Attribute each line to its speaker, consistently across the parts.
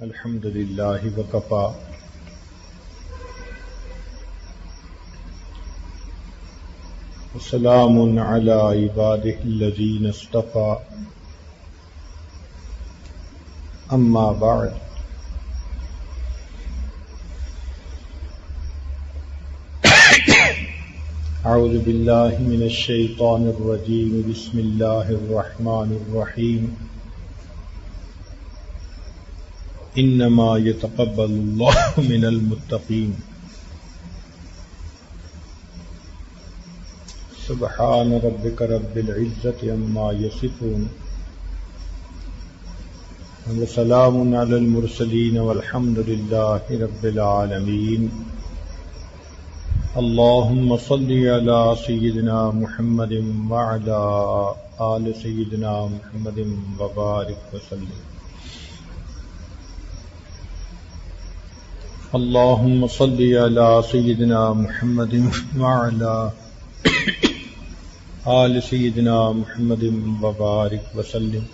Speaker 1: الحمد للہ وکفا وسلام علی عبادہ الذین اصطفى اما بعد اعوذ باللہ من الشیطان الرجیم بسم اللہ الرحمن الرحیم انما يتقبل الله من المتقين سبحان ربك رب العزة عما يصفون وسلام على المرسلين والحمد لله رب العالمين اللهم صل على سيدنا محمد وعلى آل سيدنا محمد وبارك وسلم اللهم صل على سيدنا محمد وعلى آل سيدنا محمد وبارك وسلم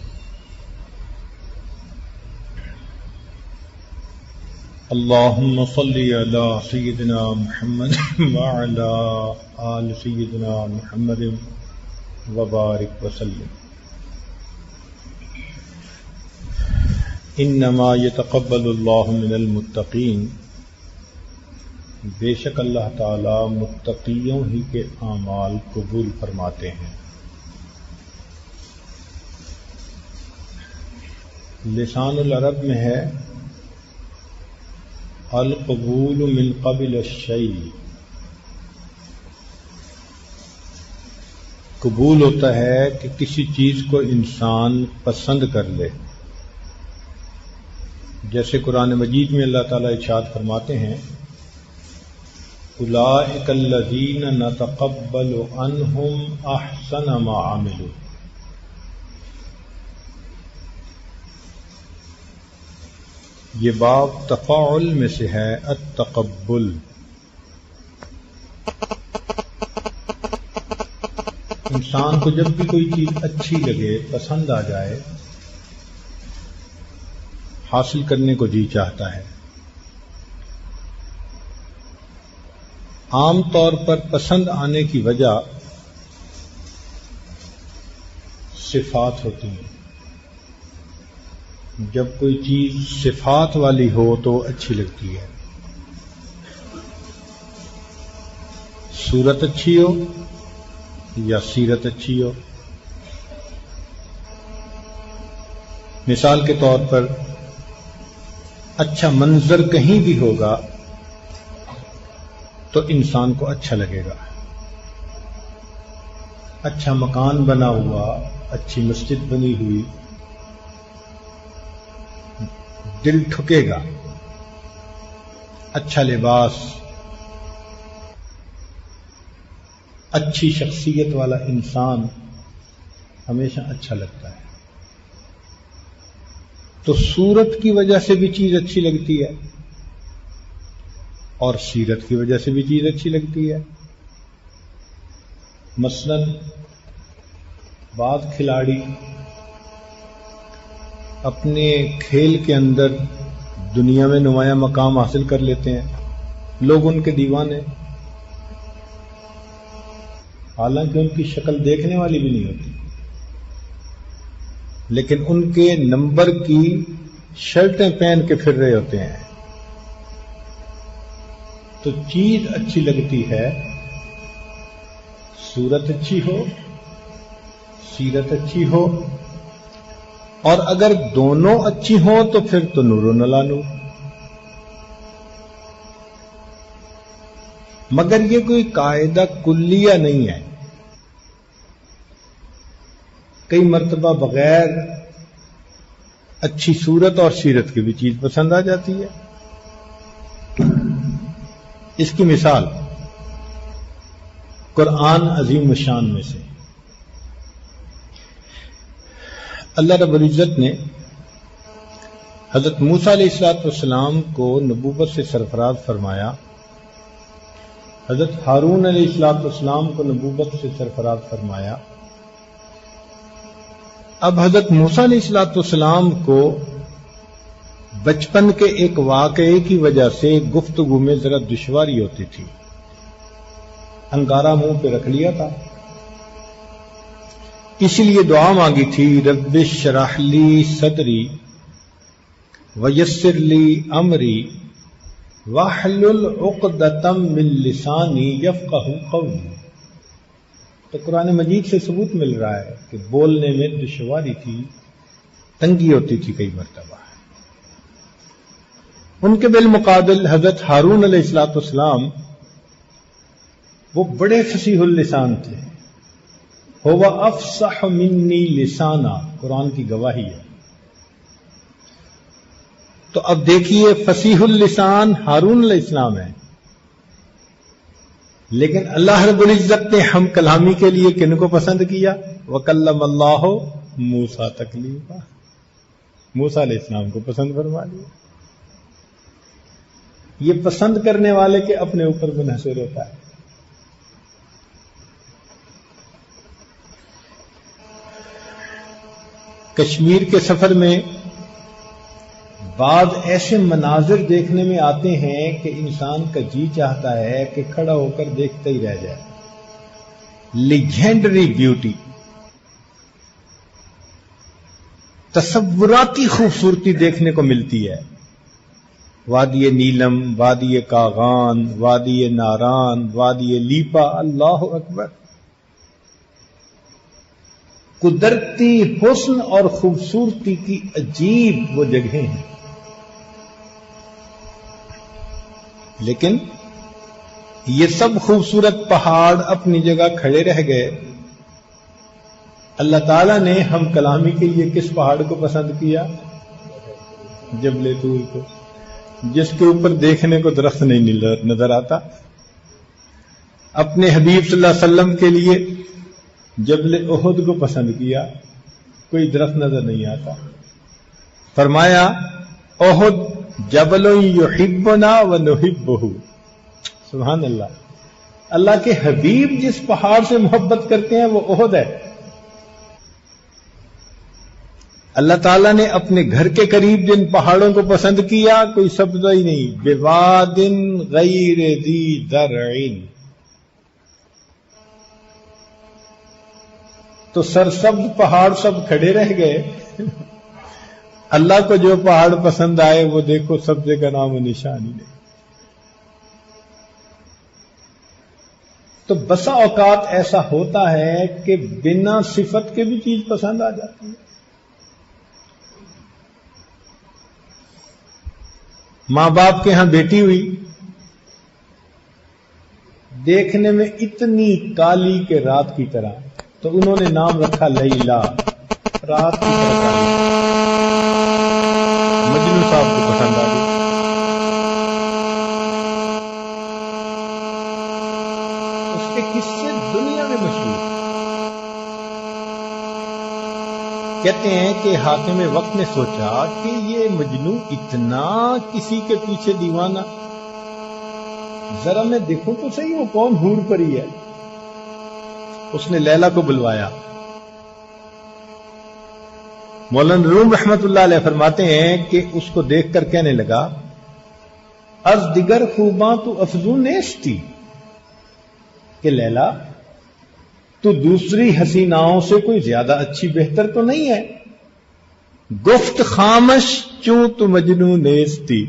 Speaker 1: اللهم صل على سيدنا محمد وعلى آل سيدنا محمد وبارك وسلم انما يتقبل الله من المتقين بے شک اللہ تعالی متقیوں ہی کے اعمال قبول فرماتے ہیں۔ لسان العرب میں ہے القبول من قبل الشیء، قبول ہوتا ہے کہ کسی چیز کو انسان پسند کر لے، جیسے قرآن مجید میں اللہ تعالی ارشاد فرماتے ہیں اولئک الذین نتقبل عنہم احسن ما عملوا، یہ باب تفاعل میں سے ہے التقبل، انسان کو جب بھی کوئی چیز اچھی لگے، پسند آ جائے، حاصل کرنے کو جی چاہتا ہے۔ عام طور پر پسند آنے کی وجہ صفات ہوتی ہیں، جب کوئی چیز صفات والی ہو تو اچھی لگتی ہے، صورت اچھی ہو یا سیرت اچھی ہو۔ مثال کے طور پر اچھا منظر کہیں بھی ہوگا تو انسان کو اچھا لگے گا، اچھا مکان بنا ہوا، اچھی مسجد بنی ہوئی، دل ٹھکے گا، اچھا لباس، اچھی شخصیت والا انسان ہمیشہ اچھا لگتا ہے۔ تو صورت کی وجہ سے بھی چیز اچھی لگتی ہے اور سیرت کی وجہ سے بھی چیز اچھی لگتی ہے۔ مثلا بعض کھلاڑی اپنے کھیل کے اندر دنیا میں نمایاں مقام حاصل کر لیتے ہیں، لوگ ان کے دیوانے، حالانکہ ان کی شکل دیکھنے والی بھی نہیں ہوتی، لیکن ان کے نمبر کی شرٹیں پہن کے پھر رہے ہوتے ہیں۔ تو چیز اچھی لگتی ہے، صورت اچھی ہو، سیرت اچھی ہو، اور اگر دونوں اچھی ہوں تو پھر تو نور و نلا نور۔ مگر یہ کوئی قاعدہ کلیہ نہیں ہے، کئی مرتبہ بغیر اچھی صورت اور سیرت کی بھی چیز پسند آ جاتی ہے۔ اس کی مثال قرآن عظیم الشان میں سے اللہ رب العزت نے حضرت موسیٰ علیہ السلام کو نبوت سے سرفراز فرمایا، حضرت ہارون علیہ السلام کو نبوت سے سرفراز فرمایا، اب حضرت موسیٰ علیہ السلام کو بچپن کے ایک واقعے کی وجہ سے گفتگو میں ذرا دشواری ہوتی تھی، انگارہ منہ پہ رکھ لیا تھا، اس لیے دعا مانگی تھی، رب اشرح لی صدری ویسر لی امری واحلل عقدۃ من لسانی یفقہوا قولی۔ تو قرآن مجید سے ثبوت مل رہا ہے کہ بولنے میں دشواری تھی، تنگی ہوتی تھی کئی مرتبہ۔ ان کے بالمقابل حضرت ہارون علیہ السلام وہ بڑے فصیح اللسان تھے، هو افصح منی لسانا، قرآن کی گواہی ہے۔ تو اب دیکھیے فصیح اللسان ہارون علیہ السلام ہے، لیکن اللہ رب العزت نے ہم کلامی کے لیے کن کو پسند کیا؟ وَكَلَّمَ اللَّهُ موسیٰ تکلیما، موسیٰ علیہ السلام کو پسند فرما لیا۔ یہ پسند کرنے والے کے اپنے اوپر منحصر ہوتا ہے۔ کشمیر کے سفر میں بعض ایسے مناظر دیکھنے میں آتے ہیں کہ انسان کا جی چاہتا ہے کہ کھڑا ہو کر دیکھتا ہی رہ جائے۔ لیجنڈری بیوٹی، تصوراتی خوبصورتی دیکھنے کو ملتی ہے۔ وادی نیلم، وادی کاغان، وادی ناران، وادی لیپا، اللہ اکبر، قدرتی حسن اور خوبصورتی کی عجیب وہ جگہیں ہیں۔ لیکن یہ سب خوبصورت پہاڑ اپنی جگہ کھڑے رہ گئے۔ اللہ تعالیٰ نے ہم کلامی کے لیے کس پہاڑ کو پسند کیا؟ جبل طور کو، جس کے اوپر دیکھنے کو درخت نہیں نظر آتا۔ اپنے حبیب صلی اللہ علیہ وسلم کے لیے جبل احد کو پسند کیا، کوئی درخت نظر نہیں آتا۔ فرمایا احد جبل یحبنا ونحبہ، سبحان اللہ، اللہ کے حبیب جس پہاڑ سے محبت کرتے ہیں وہ احد ہے۔ اللہ تعالیٰ نے اپنے گھر کے قریب جن پہاڑوں کو پسند کیا کوئی سبزہ ہی نہیں، بواد غیر ذی زرع، تو سرسبز پہاڑ سب کھڑے رہ گئے۔ اللہ کو جو پہاڑ پسند آئے وہ دیکھو سبزے کا نام و نشان ہی نہیں۔ تو بسا اوقات ایسا ہوتا ہے کہ بنا صفت کے بھی چیز پسند آ جاتی ہے۔ ماں باپ کے ہاں بیٹی ہوئی، دیکھنے میں اتنی کالی کے رات کی طرح، تو انہوں نے نام رکھا لیلا، رات کی طرح کالی۔ مجنون صاحب کو پسند آ گئی۔ اس کے قصے دنیا میں مشہور۔ کہتے ہیں کہ حاکم وقت نے سوچا کہ یہ مجنون اتنا کسی کے پیچھے دیوانہ، ذرا میں دیکھوں تو صحیح وہ کون حور پری ہے۔ اس نے لیلا کو بلوایا۔ مولانا روم رحمت اللہ علیہ فرماتے ہیں کہ اس کو دیکھ کر کہنے لگا، از دیگر خوباں تو افزون نیستی، کہ لیلا تو دوسری حسیناؤں سے کوئی زیادہ اچھی بہتر تو نہیں ہے۔ گفت خامش چوں تو مجنون نیستی،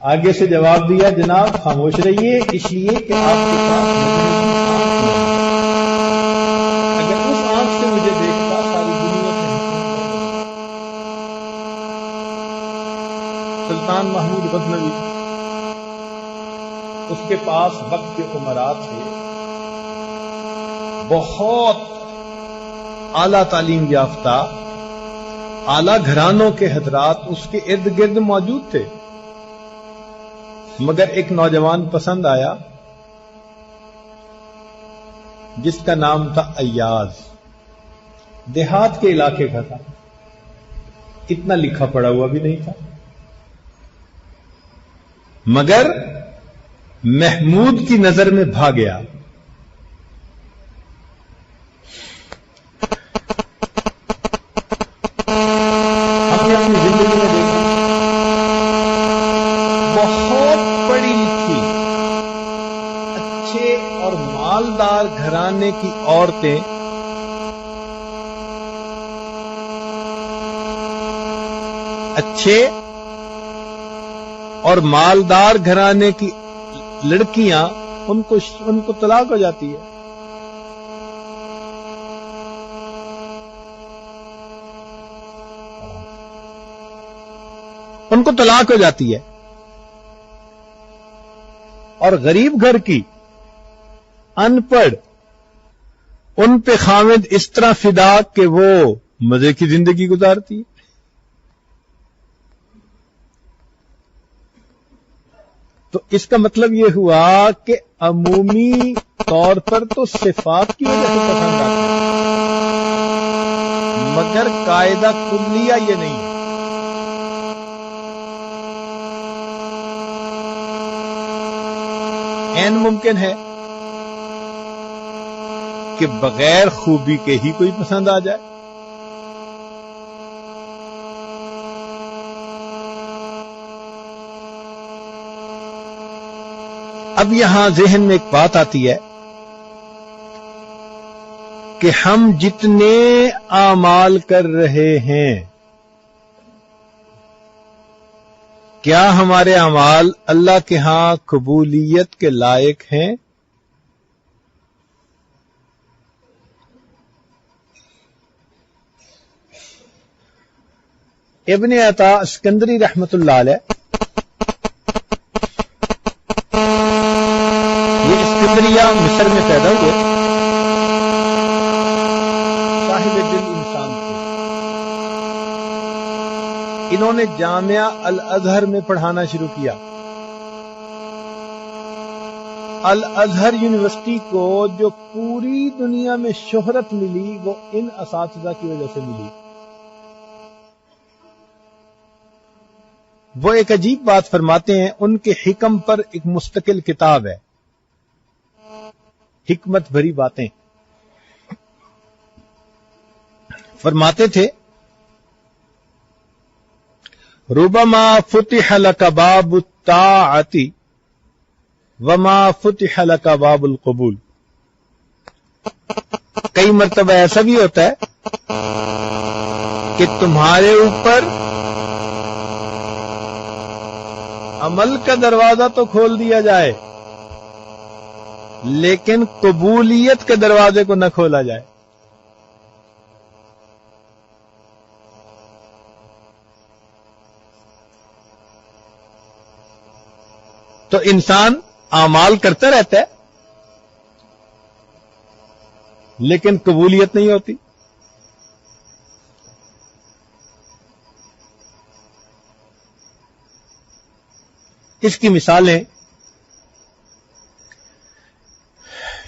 Speaker 1: آگے سے جواب دیا، جناب خاموش رہیے، اس لیے کہ آپ کے پاس اگر اس آنکھ سے مجھے دیکھتا ساری دنیا سے۔ سلطان محمود غزنوی، اس کے پاس وقت کے امراء تھے، بہت اعلی تعلیم یافتہ اعلی گھرانوں کے حضرات اس کے ارد گرد موجود تھے، مگر ایک نوجوان پسند آیا جس کا نام تھا ایاز، دیہات کے علاقے کا تھا، اتنا لکھا پڑھا ہوا بھی نہیں تھا، مگر محمود کی نظر میں بھا گیا۔ ہم نے اپنی زندگی میں دیکھا بہت پڑھی لکھی اچھے اور مالدار گھرانے کی عورتیں اچھے اور مالدار گھرانے کی لڑکیاں ان کو طلاق ہو جاتی ہے. ان کو طلاق ہو جاتی ہے. اور غریب گھر کی ان پڑھ ان پہ خامد اس طرح فدا کہ وہ مزے کی زندگی گزارتی ہے. تو اس کا مطلب یہ ہوا کہ عمومی طور پر تو صفات کی وجہ سے پسند آتا ہے، مگر قاعدہ کلیہ یہ نہیں ہے. این ممکن ہے کہ بغیر خوبی کے ہی کوئی پسند آ جائے. اب یہاں ذہن میں ایک بات آتی ہے کہ ہم جتنے اعمال کر رہے ہیں کیا ہمارے اعمال اللہ کے ہاں قبولیت کے لائق ہیں؟ ابن عطا اسکندری رحمت اللہ علیہ، یہ اسکندریہ مصر میں پیدا ہوئے، صاحب دل انسان تھے. انہوں نے جامعہ الازہر میں پڑھانا شروع کیا. الازہر یونیورسٹی کو جو پوری دنیا میں شہرت ملی وہ ان اساتذہ کی وجہ سے ملی. وہ ایک عجیب بات فرماتے ہیں، ان کے حکم پر ایک مستقل کتاب ہے، حکمت بھری باتیں. فرماتے تھے ربما فتح لك باب الطاعة وما فتح لك باب القبول. کئی مرتبہ ایسا بھی ہوتا ہے کہ تمہارے اوپر عمل کا دروازہ تو کھول دیا جائے لیکن قبولیت کے دروازے کو نہ کھولا جائے. تو انسان اعمال کرتا رہتا ہے لیکن قبولیت نہیں ہوتی. اس کی مثالیں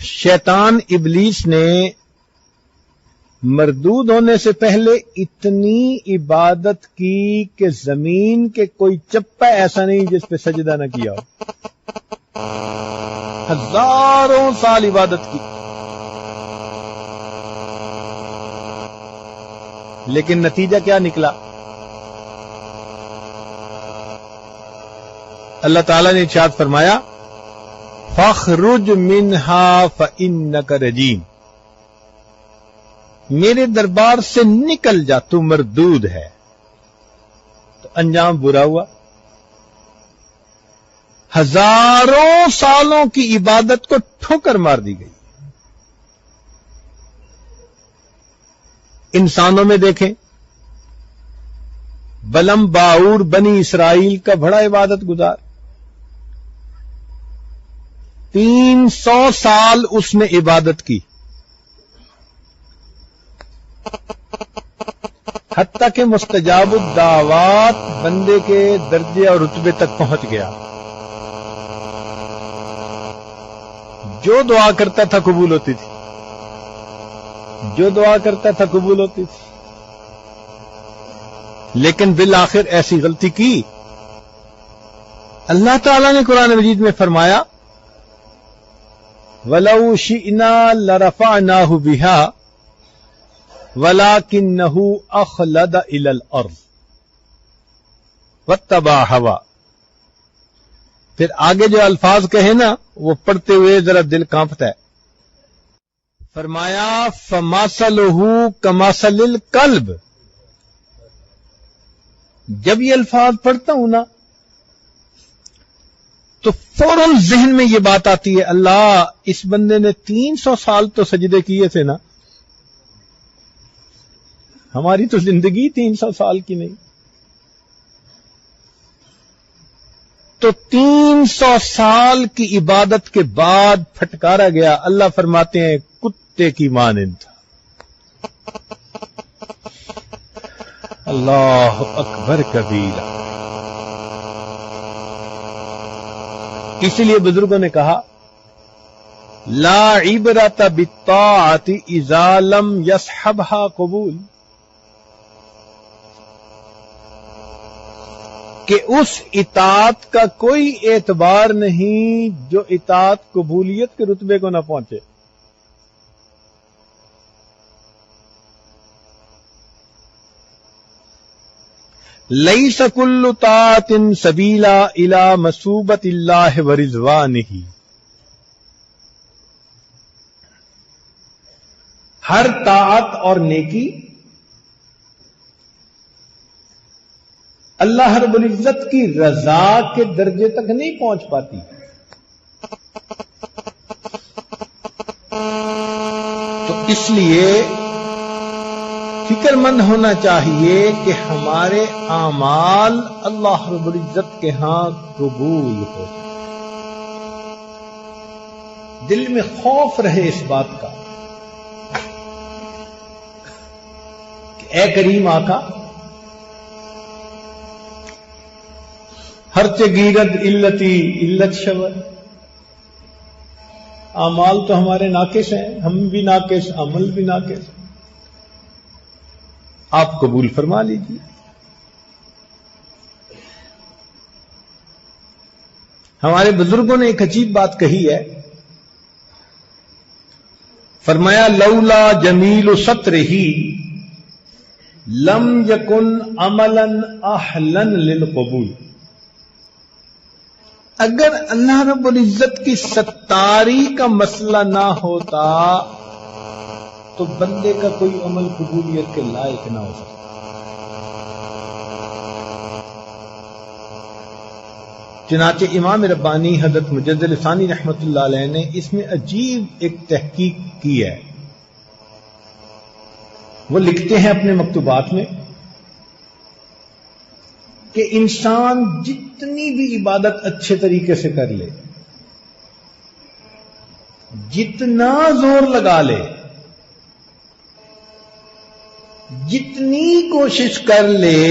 Speaker 1: شیطان ابلیس نے مردود ہونے سے پہلے اتنی عبادت کی کہ زمین کے کوئی چپا ایسا نہیں جس پہ سجدہ نہ کیا ہو. ہزاروں سال عبادت کی لیکن نتیجہ کیا نکلا؟ اللہ تعالیٰ نے ارشاد فرمایا فَاخْرُجْ مِنْهَا فَإِنَّكَ رَجِيمٌ، میرے دربار سے نکل جا تو مردود ہے. تو انجام برا ہوا. ہزاروں سالوں کی عبادت کو ٹھوکر مار دی گئی. انسانوں میں دیکھیں، بلم باور بنی اسرائیل کا بڑا عبادت گزار، 300 سال اس نے عبادت کی، حتیٰ کہ مستجاب الدعوات بندے کے درجے اور رتبے تک پہنچ گیا. جو دعا کرتا تھا قبول ہوتی تھی، جو دعا کرتا تھا قبول ہوتی تھی. لیکن بالآخر ایسی غلطی کی. اللہ تعالیٰ نے قرآن مجید میں فرمایا وَلَوْ شِئْنَا لَرَفَعْنَاهُ بِهَا وَلَكِنَّهُ أَخْلَدَ إِلَى الْأَرْضِ وَاتَّبَعَ هَوَاهُ. پھر آگے جو الفاظ کہے نا وہ پڑھتے ہوئے ذرا دل کانپتا ہے. فرمایا فَمَثَلُهُ كَمَثَلِ الْكَلْبِ. جب یہ الفاظ پڑھتا ہوں نا تو فوراً ذہن میں یہ بات آتی ہے، اللہ اس بندے نے 300 سال تو سجدے کیے تھے نا، ہماری تو زندگی 300 سال کی نہیں. تو 300 سال کی عبادت کے بعد پھٹکارا گیا. اللہ فرماتے ہیں کتے کی مانند تھا. اللہ اکبر کبیرہ. اسی لیے بزرگوں نے کہا لا عبرت بالطاعت اذا لم يصحبها قبول، کہ اس اطاعت کا کوئی اعتبار نہیں جو اطاعت قبولیت کے رتبے کو نہ پہنچے. لیس کل طاعت سبیلا الی مثوبۃ اللہ ورضوانہ. ہر طاعت اور نیکی اللہ رب العزت کی رضا کے درجے تک نہیں پہنچ پاتی. تو اس لیے فکر مند ہونا چاہیے کہ ہمارے اعمال اللہ رب العزت کے ہاں قبول ہو. دل میں خوف رہے اس بات کا کہ اے کریم آقا، ہر چگیرد علتی علت شور. اعمال تو ہمارے ناقص ہیں، ہم بھی ناقص، عمل بھی ناقص، آپ قبول فرما لیجیے. ہمارے بزرگوں نے ایک عجیب بات کہی ہے، فرمایا لولا جمیل سترہ لم یکن عملا اہلا للقبول. اگر اللہ رب العزت کی ستاری کا مسئلہ نہ ہوتا تو بندے کا کوئی عمل قبولیت کے لائق نہ ہو سکتا. چنانچہ امام ربانی حضرت مجدد ثانی رحمت اللہ علیہ نے اس میں عجیب ایک تحقیق کی ہے. وہ لکھتے ہیں اپنے مکتوبات میں کہ انسان جتنی بھی عبادت اچھے طریقے سے کر لے، جتنا زور لگا لے، جتنی کوشش کر لے،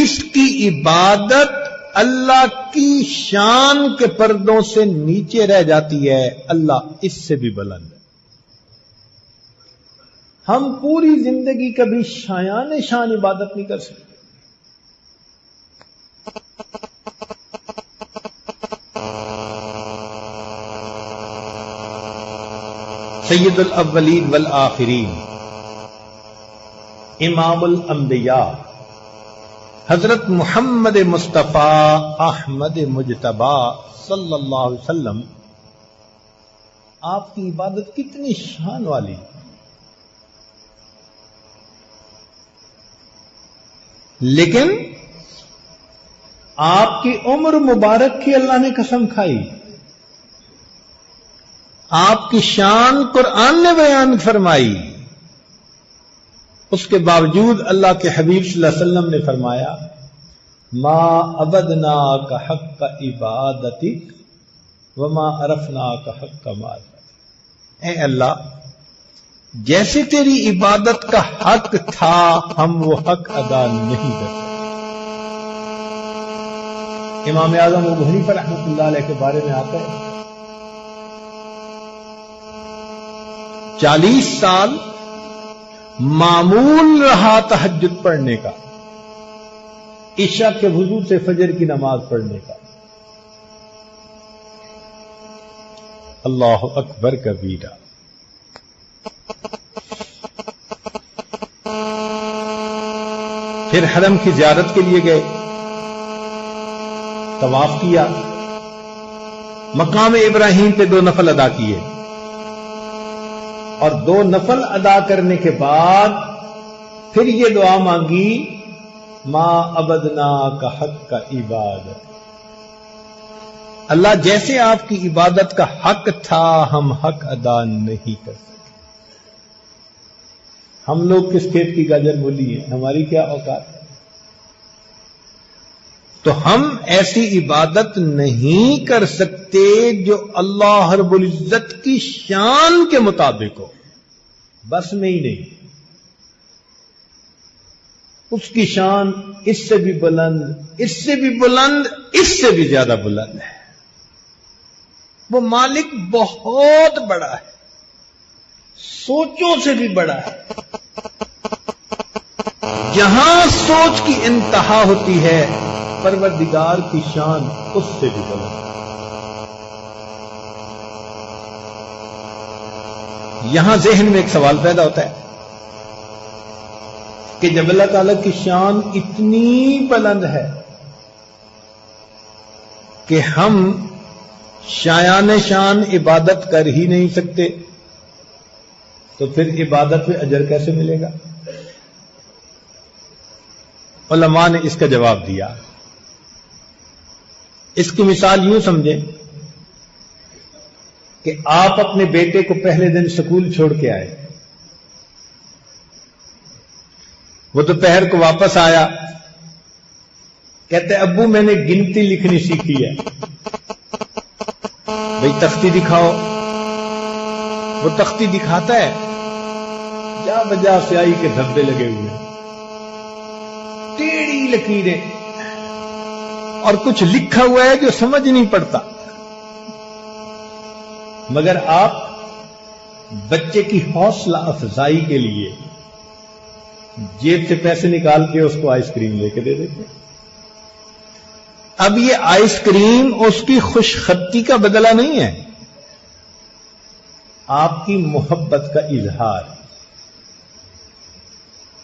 Speaker 1: اس کی عبادت اللہ کی شان کے پردوں سے نیچے رہ جاتی ہے. اللہ اس سے بھی بلند ہے. ہم پوری زندگی کبھی شایان شان عبادت نہیں کر سکتے. سید الاولین والآخرین، امام الانبیاء حضرت محمد مصطفیٰ احمد مجتبی صلی اللہ علیہ وسلم، آپ کی عبادت کتنی شان والی، لیکن آپ کی عمر مبارک کی اللہ نے قسم کھائی. آپ کی شان قرآن نے بیان فرمائی، اس کے باوجود اللہ کے حبیب صلی اللہ علیہ وسلم نے فرمایا ما عبدناک حق عبادتک وما عرفناک حق معرفتک. اے اللہ، جیسے تیری عبادت کا حق تھا ہم وہ حق ادا نہیں کرتے. امام اعظم ابو حنیفہ رحمۃ اللہ علیہ کے بارے میں آتا ہے 40 سال معمول رہا تہجد پڑھنے کا، عشاء کے وضو سے فجر کی نماز پڑھنے کا. اللہ اکبر کبیرہ. پھر حرم کی زیارت کے لیے گئے، طواف کیا، مقام ابراہیم پہ 2 نفل ادا کیے، اور 2 نفل ادا کرنے کے بعد پھر یہ دعا مانگی، ما عبدنا کا حق کا عبادت، اللہ جیسے آپ کی عبادت کا حق تھا ہم حق ادا نہیں کر سکے۔ ہم لوگ کس کھیت کی گاجر مولی ہیں، ہماری کیا اوقات ہے؟ تو ہم ایسی عبادت نہیں کر سکتے جو اللہ رب العزت کی شان کے مطابق ہو، بس میں ہی نہیں، اس کی شان اس سے بھی بلند، اس سے بھی بلند، اس سے بھی زیادہ بلند ہے۔ وہ مالک بہت بڑا ہے، سوچوں سے بھی بڑا ہے، جہاں سوچ کی انتہا ہوتی ہے پروردگار کی شان اس سے بھی بلند ہے۔ یہاں ذہن میں ایک سوال پیدا ہوتا ہے کہ جب اللہ تعالی کی شان اتنی بلند ہے کہ ہم شایان شان عبادت کر ہی نہیں سکتے، تو پھر عبادت میں اجر کیسے ملے گا؟ علماء نے اس کا جواب دیا۔ اس کی مثال یوں سمجھیں کہ آپ اپنے بیٹے کو پہلے دن اسکول چھوڑ کے آئے، وہ دوپہر کو واپس آیا، کہتے ابو میں نے گنتی لکھنی سیکھی ہے، بھئی تختی دکھاؤ۔ وہ تختی دکھاتا ہے، جا بجا سیاہی کے دھبے لگے ہوئے ہیں، ٹیڑھی لکیریں، اور کچھ لکھا ہوا ہے جو سمجھ نہیں پڑتا۔ مگر آپ بچے کی حوصلہ افزائی کے لیے جیب سے پیسے نکال کے اس کو آئس کریم لے کے دے دیتے۔ اب یہ آئس کریم اس کی خوش خطی کا بدلہ نہیں ہے، آپ کی محبت کا اظہار۔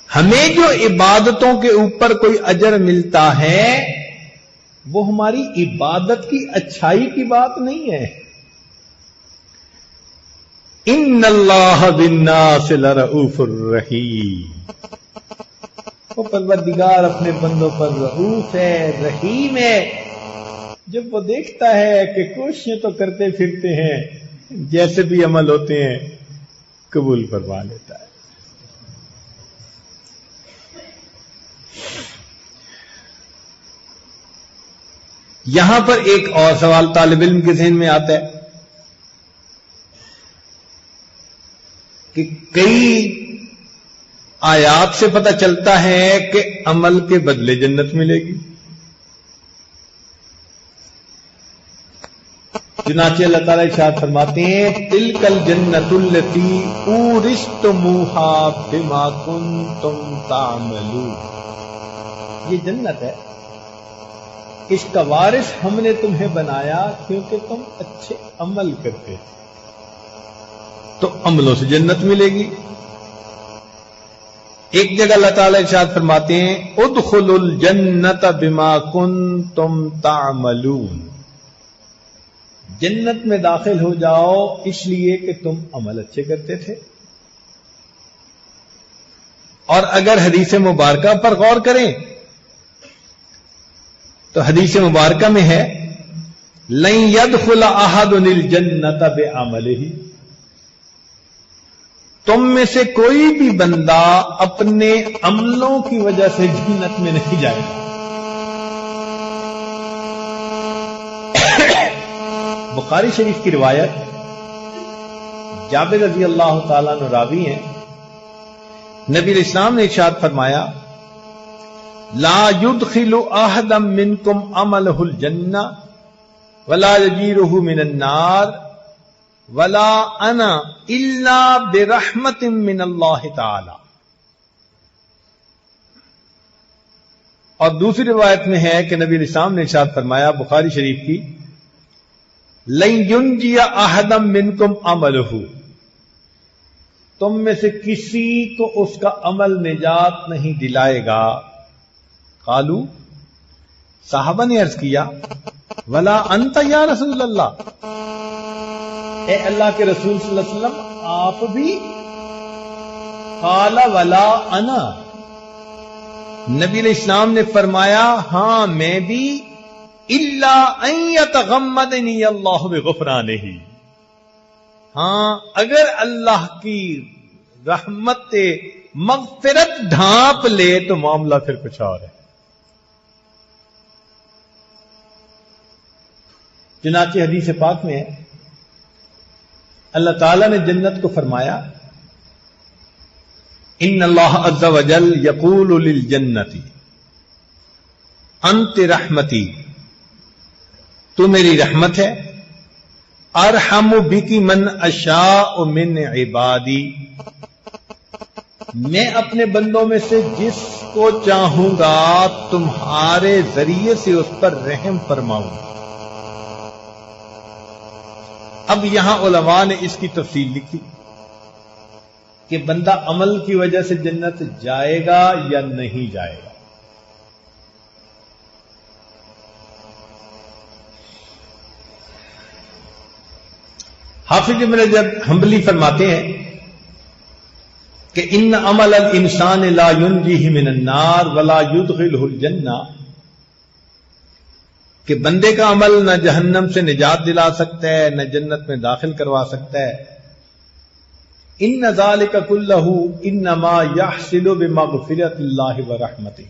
Speaker 1: ہمیں جو عبادتوں کے اوپر کوئی اجر ملتا ہے وہ ہماری عبادت کی اچھائی کی بات نہیں ہے۔ ان اللہ بالناس لرؤوف الرحیم، وہ پروردگار اپنے بندوں پر رؤوف ہے، رحیم ہے۔ جب وہ دیکھتا ہے کہ کوششیں تو کرتے پھرتے ہیں، جیسے بھی عمل ہوتے ہیں قبول فرما لیتا ہے۔ یہاں پر ایک اور سوال طالب علم کے ذہن میں آتا ہے کہ کئی آیات سے پتہ چلتا ہے کہ عمل کے بدلے جنت ملے گی، چنانچہ اللہ تعالیٰ ارشاد فرماتے ہیں تلک الجنۃ التی اورثتموها بما کنتم تعملون، یہ جنت ہے، اس کا وارث ہم نے تمہیں بنایا کیونکہ تم اچھے عمل کرتے تھے، تو عملوں سے جنت ملے گی۔ ایک جگہ اللہ تعالیٰ ارشاد فرماتے ہیں ادخلوا الجنت بما کنتم تعملون، جنت میں داخل ہو جاؤ اس لیے کہ تم عمل اچھے کرتے تھے۔ اور اگر حدیث مبارکہ پر غور کریں تو حدیث مبارکہ میں ہے لن يدخل احد الجنت بعملہ، تم میں سے کوئی بھی بندہ اپنے عملوں کی وجہ سے جنت میں نہیں جائے گا۔ بخاری شریف کی روایت، جابر رضی اللہ تعالیٰ عنہ راوی ہیں، نبی علیہ السلام نے ارشاد فرمایا لا يدخل احدا منکم عملہ الجنہ ولا یجیرہ من النار ولا انا الا برحمت من اللہ تعالی۔ اور دوسری روایت میں ہے کہ نبی علیہ السلام نے ارشاد فرمایا بخاری شریف کی لن ینجی احدا منکم عملہ، تم میں سے کسی کو اس کا عمل نجات نہیں دلائے گا۔ قالو، صحابہ نے عرض کیا ولا انت یا رسول اللہ، اے اللہ کے رسول صلی اللہ علیہ وسلم آپ بھی؟ قال ولا انا، نبی علیہ السلام نے فرمایا ہاں میں بھی، الا ان یتغمدنی اللہ بغفرانہ، ہاں اگر اللہ کی رحمت مغفرت ڈھانپ لے تو معاملہ پھر کچھ اور ہے۔ چنانچہ حدیث پاک میں ہے اللہ تعالیٰ نے جنت کو فرمایا ان اللہ عز وجل یقول للجنت انت رحمتی، تو میری رحمت ہے، ارحم بکی من اشاء من عبادی، میں اپنے بندوں میں سے جس کو چاہوں گا تمہارے ذریعے سے اس پر رحم فرماؤں۔ اب یہاں علماء نے اس کی تفصیل لکھی کہ بندہ عمل کی وجہ سے جنت جائے گا یا نہیں جائے گا۔ حافظ ابن رجب حنبلی فرماتے ہیں کہ ان عمل الانسان لا ينجيه من النار ولا يدخله الجنہ، کہ بندے کا عمل نہ جہنم سے نجات دلا سکتا ہے نہ جنت میں داخل کروا سکتا ہے۔ ان ذلك كله انما يحصل بمغفرۃ اللہ ورحمتہ،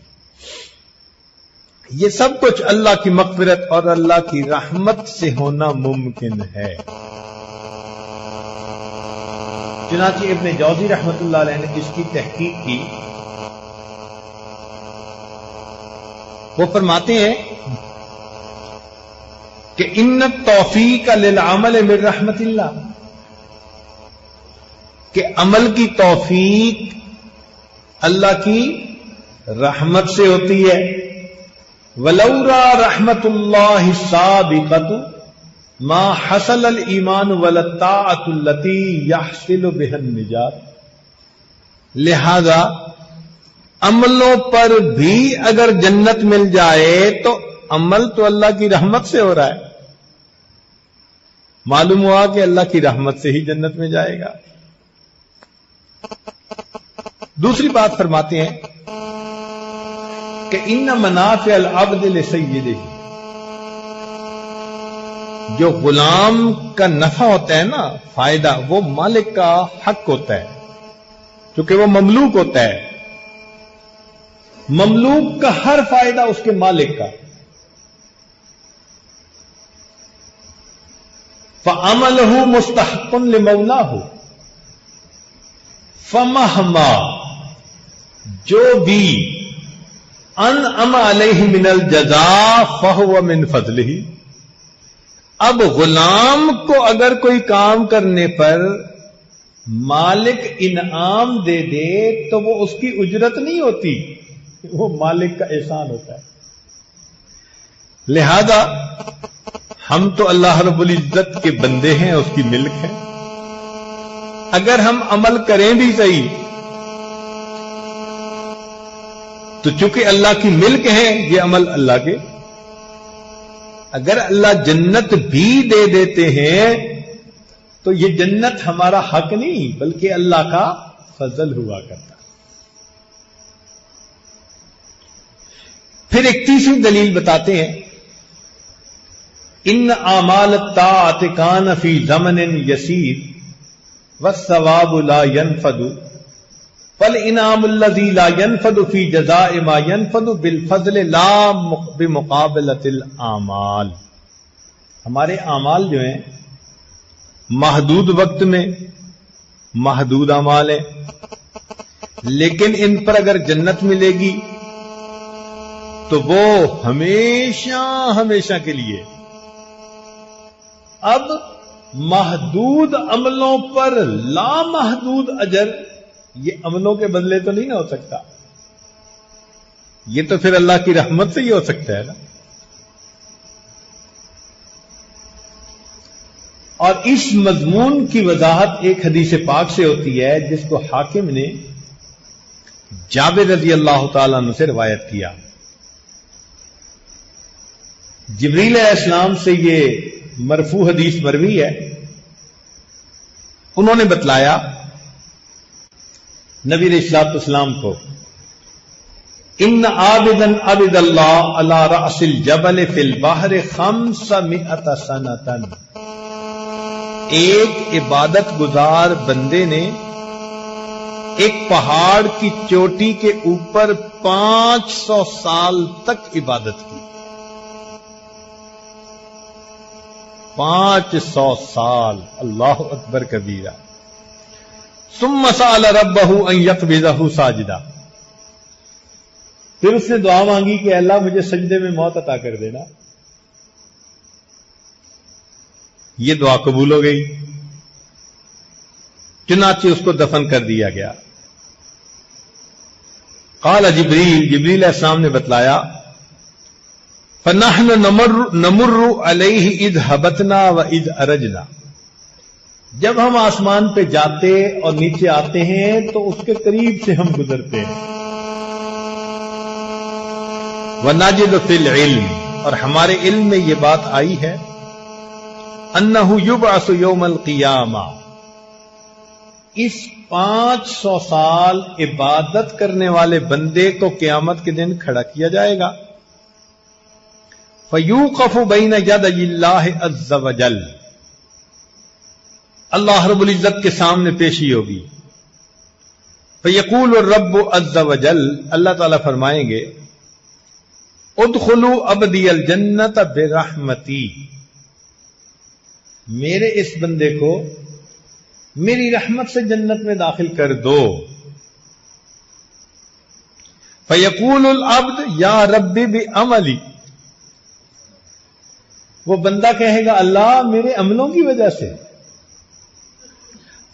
Speaker 1: یہ سب کچھ اللہ کی مغفرت اور اللہ کی رحمت سے ہونا ممکن ہے۔ چنانچہ ابن جوزی رحمۃ اللہ علیہ نے اس کی تحقیق کی، وہ فرماتے ہیں کہ ان التوفیق للعمل من رحمت اللہ، کہ عمل کی توفیق اللہ کی رحمت سے ہوتی ہے۔ ولولا رحمت اللہ سابقۃ ما حصل الایمان والطاعۃ التي يحصل بها النجات، لہذا عملوں پر بھی اگر جنت مل جائے تو عمل تو اللہ کی رحمت سے ہو رہا ہے، معلوم ہوا کہ اللہ کی رحمت سے ہی جنت میں جائے گا۔ دوسری بات فرماتے ہیں کہ ان منافع العبد لسیدہ، جو غلام کا نفع ہوتا ہے نا، فائدہ، وہ مالک کا حق ہوتا ہے، چونکہ وہ مملوک ہوتا ہے، مملوک کا ہر فائدہ اس کے مالک کا۔ فعملہ مستحق لمولاہ، فمہما، جو بھی انعم علیہ من الجزاء فہو من فضلہ، اب غلام کو اگر کوئی کام کرنے پر مالک انعام دے دے تو وہ اس کی اجرت نہیں ہوتی، وہ مالک کا احسان ہوتا ہے۔ لہذا ہم تو اللہ رب العزت کے بندے ہیں، اس کی ملک ہیں، اگر ہم عمل کریں بھی صحیح تو چونکہ اللہ کی ملک ہے یہ عمل اللہ کے، اگر اللہ جنت بھی دے دیتے ہیں تو یہ جنت ہمارا حق نہیں بلکہ اللہ کا فضل ہوا کرتا۔ پھر ایک تیسری دلیل بتاتے ہیں، ان اعمال الطاعت کان فی زمن یسیر والثواب لا ينفد فالانعام الذي لا ينفد في جزاء ما ينفد بالفضل لا بمقابلة الاعمال۔ ہمارے اعمال جو ہیں محدود وقت میں محدود اعمال ہیں، لیکن ان پر اگر جنت ملے گی تو وہ ہمیشہ ہمیشہ کے لیے۔ اب محدود عملوں پر لامحدود اجر، یہ عملوں کے بدلے تو نہیں نہ ہو سکتا، یہ تو پھر اللہ کی رحمت سے ہی ہو سکتا ہے نا۔ اور اس مضمون کی وضاحت ایک حدیث پاک سے ہوتی ہے جس کو حاکم نے جابر رضی اللہ تعالیٰ عنہ سے روایت کیا جبریل علیہ السلام سے یہ مرفوع حدیث مروی ہے، انہوں نے بتلایا نبی علیہ الصلوۃ والسلام کو، ان عابدا عبد اللہ علی رأس الجبل فی البحر 500 سنۃ، ایک عبادت گزار بندے نے ایک پہاڑ کی چوٹی کے اوپر 500 سال تک عبادت کی۔ 500 سال، اللہ اکبر کبیرہ۔ ثم سأل ربہ ان یقبضہ ساجدا، پھر اس نے دعا مانگی کہ اللہ مجھے سجدے میں موت عطا کر دینا۔ یہ دعا قبول ہو گئی، چنانچہ اس کو دفن کر دیا گیا۔ قال جبریل علیہ السلام نے بتلایا، فنحن نمر علیہ اذ ہبتنا و اذ ارجنا، جب ہم آسمان پہ جاتے اور نیچے آتے ہیں تو اس کے قریب سے ہم گزرتے ہیں۔ ونجد فی العلم، اور ہمارے علم میں یہ بات آئی ہے، انہ یبعث یوم القیامہ، اس 500 سال عبادت کرنے والے بندے کو قیامت کے دن کھڑا کیا جائے گا۔ فیوقف بین یدی اللہ عز وجل، اللہ رب العزت کے سامنے پیشی ہوگی۔ فیقول الرب عز وجل، اللہ تعالیٰ فرمائیں گے، ادخلوا عبدی الجنت برحمتی، میرے اس بندے کو میری رحمت سے جنت میں داخل کر دو۔ فیقول العبد یا ربی بعملی، وہ بندہ کہے گا اللہ میرے عملوں کی وجہ سے۔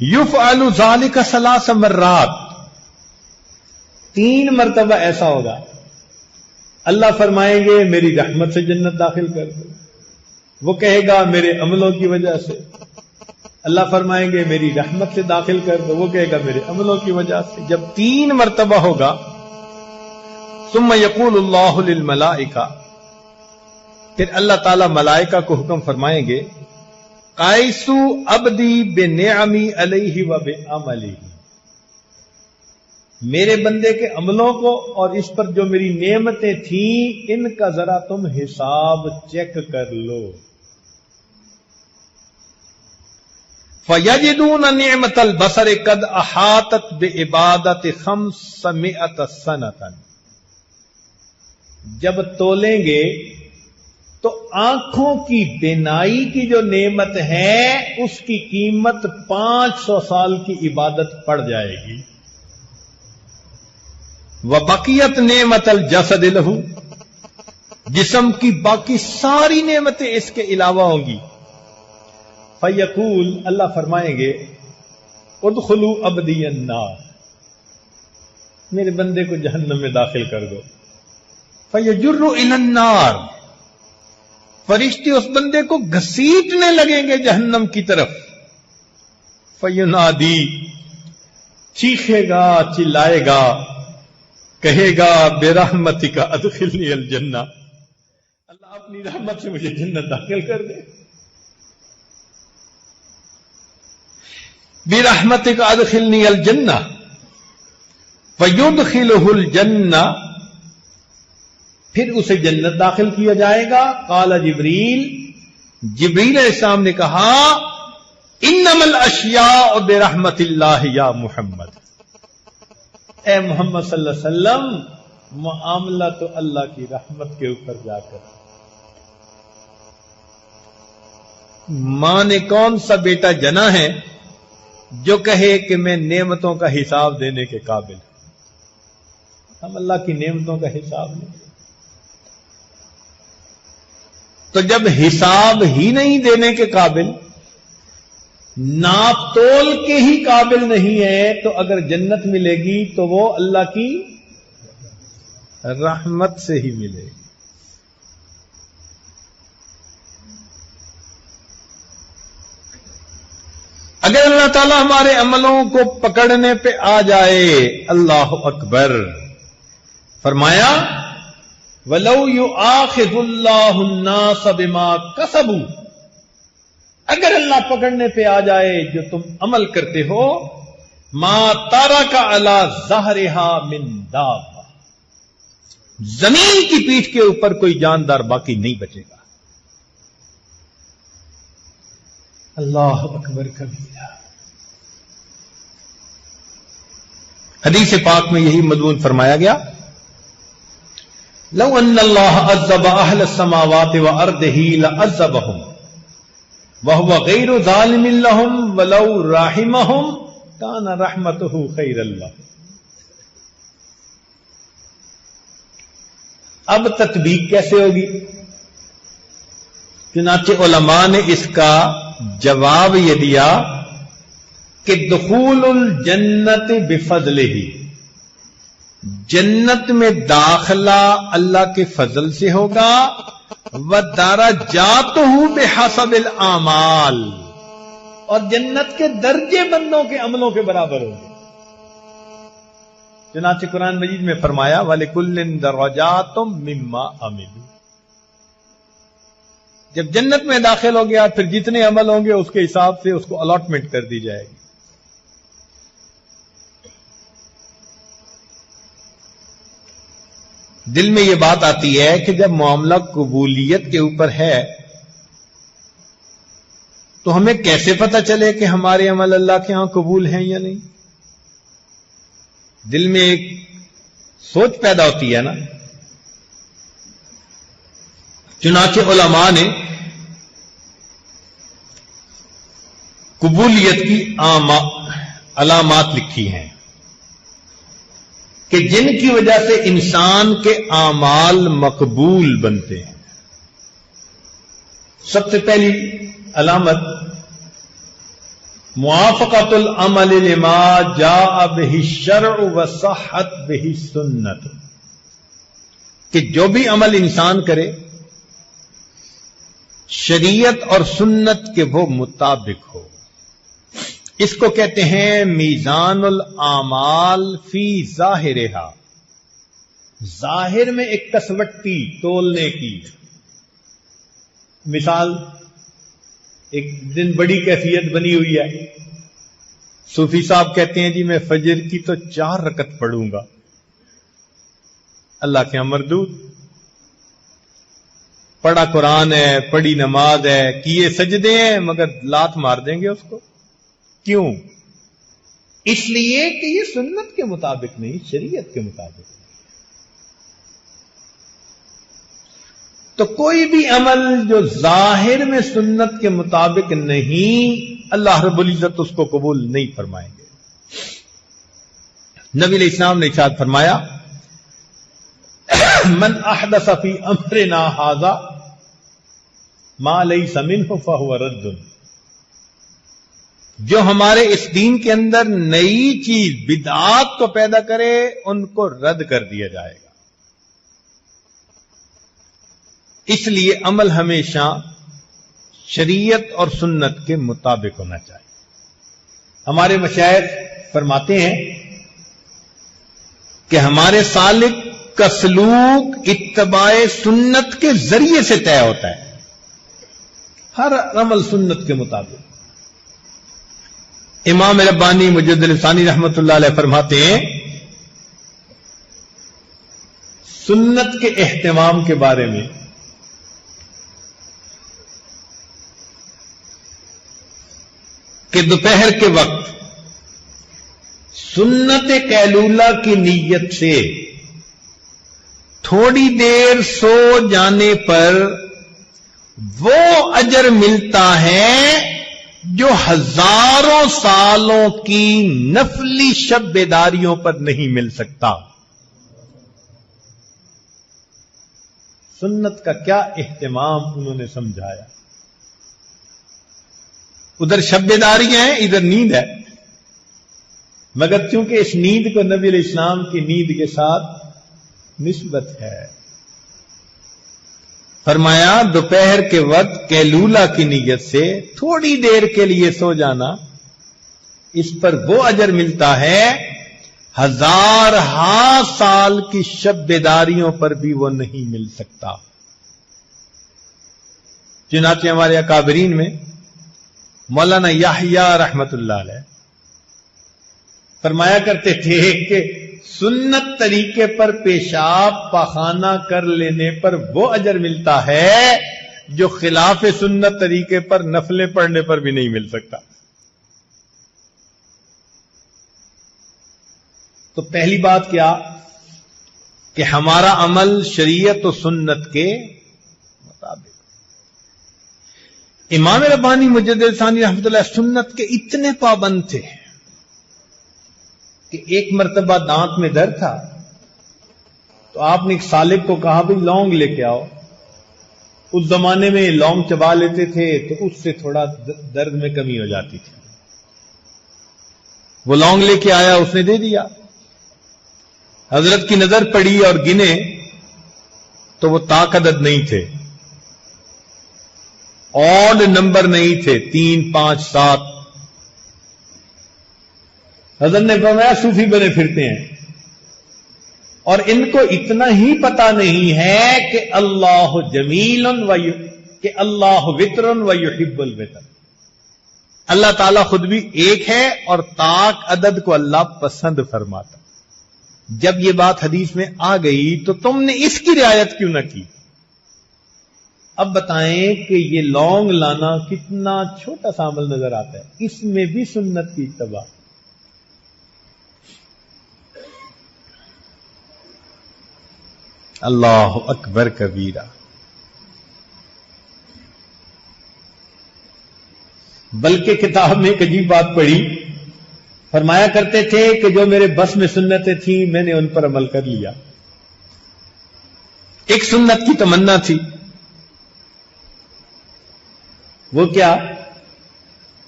Speaker 1: یفعل ذلک 3 مرات، 3 مرتبہ ایسا ہوگا، اللہ فرمائیں گے میری رحمت سے جنت داخل کر دو، وہ کہے گا میرے عملوں کی وجہ سے، اللہ فرمائیں گے میری رحمت سے داخل کر دو، وہ کہے گا میرے عملوں کی وجہ سے۔ جب 3 مرتبہ ہوگا، ثم یقول اللہ للملائکہ، پھر اللہ تعالی ملائکہ کو حکم فرمائیں گے، قائسو عبدی بنعمی علیہ و بعملی، میرے بندے کے عملوں کو اور اس پر جو میری نعمتیں تھیں ان کا ذرا تم حساب چیک کر لو۔ فَيَجِدُونَ نِعْمَةَ الْبَصَرِ قَدْ أَحَاطَتْ بِعِبَادَةِ 500 سَنَةً، جب تولیں گے تو آنکھوں کی بینائی کی جو نعمت ہے اس کی قیمت 500 سال کی عبادت پڑ جائے گی۔ وَبَقِيَتْ نِعْمَةَ الْجَسَدِ لَهُ، جسم کی باقی ساری نعمتیں اس کے علاوہ ہوں گی۔ فیقول، اللہ فرمائیں گے، ادخلوا عبدی النار، میرے بندے کو جہنم میں داخل کر دو۔ فیجر الی النار، فرشتے اس بندے کو گھسیٹنے لگیں گے جہنم کی طرف۔ فینادی، چیخے گا، چلائے گا، کہے گا برحمتک ادخلنی الجنہ، اللہ اپنی رحمت سے مجھے جنت داخل کر دے۔ برحمتک ادخلنی الجنہ فیدخلہ الجنہ، پھر اسے جنت داخل کیا جائے گا۔ قال جبریل علیہ السلام نے کہا، انما الاشیاء برحمت اللہ یا محمد، اے محمد صلی اللہ علیہ وسلم معاملہ تو اللہ کی رحمت کے اوپر جا کر، ماں نے کون سا بیٹا جنا ہے جو کہے کہ میں نعمتوں کا حساب دینے کے قابل ہوں؟ ہم اللہ کی نعمتوں کا حساب نہیں، تو جب حساب ہی نہیں دینے کے قابل، ناپ تول کے ہی قابل نہیں ہے، تو اگر جنت ملے گی تو وہ اللہ کی رحمت سے ہی ملے گی۔ اگر اللہ تعالی ہمارے عملوں کو پکڑنے پہ آ جائے، اللہ اکبر، فرمایا وَلَوْ يُؤَاخِذُ اللَّهُ النَّاسَ بِمَا كَسَبُوا، اگر اللہ پکڑنے پہ آ جائے جو تم عمل کرتے ہو، مَا تَرَكَ عَلَى ظَهْرِهَا مِن دَابَّةٍ، زمین کی پیٹھ کے اوپر کوئی جاندار باقی نہیں بچے گا۔ اللہ اکبر کبیرہ۔ حدیث پاک میں یہی مضمون فرمایا گیا، لو ان اللہ عذب اہل السماوات وارضہ لعذبہم وہو غیر ظالم لہم ولو رحمہم کان رحمتہ خیر اللہ۔ اب تطبیق کیسے ہوگی؟ چنانچہ علماء نے اس کا جواب یہ دیا کہ دخول الجنت بفضلہ، جنت میں داخلہ اللہ کے فضل سے ہوگا، ودرجاتہ بحسب الاعمال، اور جنت کے درجے بندوں کے عملوں کے برابر ہوں گے۔ چنانچہ قرآن مجید میں فرمایا وَلِكُلٍّ دَرَجَاتٌ مِّمَّا عَمِلُوا، جب جنت میں داخل ہو گیا پھر جتنے عمل ہوں گے اس کے حساب سے اس کو الاٹمنٹ کر دی جائے گی۔ دل میں یہ بات آتی ہے کہ جب معاملہ قبولیت کے اوپر ہے تو ہمیں کیسے پتہ چلے کہ ہمارے عمل اللہ کے ہاں قبول ہیں یا نہیں؟ دل میں ایک سوچ پیدا ہوتی ہے نا۔ چنانچہ علماء نے قبولیت کی علامات لکھی ہیں کہ جن کی وجہ سے انسان کے اعمال مقبول بنتے ہیں۔ سب سے پہلی علامت موافقت العمل لما جاء به الشرع وصحت به السنت، کہ جو بھی عمل انسان کرے شریعت اور سنت کے وہ مطابق ہو۔ اس کو کہتے ہیں میزان الاعمال فی ظاہرہا، ظاہر میں ایک کسوٹی تولنے کی۔ مثال، ایک دن بڑی کیفیت بنی ہوئی ہے، صوفی صاحب کہتے ہیں جی میں فجر کی تو 4 رکعت پڑھوں گا، اللہ کے مردود، پڑھا قرآن ہے، پڑھی نماز ہے، کیے سجدے ہیں، مگر لات مار دیں گے اس کو۔ کیوں؟ اس لیے کہ یہ سنت کے مطابق نہیں، شریعت کے مطابق نہیں۔ تو کوئی بھی عمل جو ظاہر میں سنت کے مطابق نہیں، اللہ رب العزت اس کو قبول نہیں فرمائیں گے۔ نبی علیہ السلام نے ارشاد فرمایا من احدث فی امرنا ھذا ما لیس منہ فہو رد، جو ہمارے اس دین کے اندر نئی چیز بدعات کو پیدا کرے ان کو رد کر دیا جائے گا۔ اس لیے عمل ہمیشہ شریعت اور سنت کے مطابق ہونا چاہیے۔ ہمارے مشائخ فرماتے ہیں کہ ہمارے سالک کا سلوک اتباع سنت کے ذریعے سے طے ہوتا ہے، ہر عمل سنت کے مطابق۔ امام ربانی مجد الثانی رحمۃ اللہ علیہ فرماتے ہیں سنت کے اہتمام کے بارے میں کہ دوپہر کے وقت سنت قیلولہ کی نیت سے تھوڑی دیر سو جانے پر وہ اجر ملتا ہے جو ہزاروں سالوں کی نفلی شب بیداریوں پر نہیں مل سکتا۔ سنت کا کیا اہتمام انہوں نے سمجھایا۔ ادھر شب بیداریاں ہیں، ادھر نیند ہے، مگر چونکہ اس نیند کو نبی علیہ السلام کی نیند کے ساتھ نسبت ہے، فرمایا دوپہر کے وقت قیلولہ کی نیت سے تھوڑی دیر کے لیے سو جانا، اس پر وہ اجر ملتا ہے 1000 سال کی شب بیداریوں پر بھی وہ نہیں مل سکتا. چنانچہ ہمارے اکابرین میں مولانا یحییٰ رحمت اللہ علیہ فرمایا کرتے تھے کہ سنت طریقے پر پیشاب پاخانہ کر لینے پر وہ اجر ملتا ہے جو خلاف سنت طریقے پر نفلیں پڑھنے پر بھی نہیں مل سکتا. تو پہلی بات کیا کہ ہمارا عمل شریعت و سنت کے مطابق. امام ربانی مجدد ثانی رحمۃ اللہ سنت کے اتنے پابند تھے کہ ایک مرتبہ دانت میں درد تھا تو آپ نے ایک سالک کو کہا بھائی لونگ لے کے آؤ. اس زمانے میں لونگ چبا لیتے تھے تو اس سے تھوڑا درد میں کمی ہو جاتی تھی. وہ لونگ لے کے آیا, اس نے دے دیا. حضرت کی نظر پڑی اور گنے تو وہ طاق عدد نہیں تھے, آڈ نمبر نہیں تھے, 3 5 7. حضرت نے فرمایا صوفی بنے پھرتے ہیں اور ان کو اتنا ہی پتا نہیں ہے کہ اللہ جمیل کہ اللہ وطر و یحب الوطر. اللہ تعالیٰ خود بھی ایک ہے اور طاق عدد کو اللہ پسند فرماتا. جب یہ بات حدیث میں آ گئی تو تم نے اس کی رعایت کیوں نہ کی؟ اب بتائیں کہ یہ لونگ لانا کتنا چھوٹا سا عمل نظر آتا ہے, اس میں بھی سنت کی اتباع. اللہ اکبر کبیرہ. بلکہ کتاب میں ایک عجیب بات پڑھی, فرمایا کرتے تھے کہ جو میرے بس میں سنتیں تھیں میں نے ان پر عمل کر لیا. ایک سنت کی تمنا تھی, وہ کیا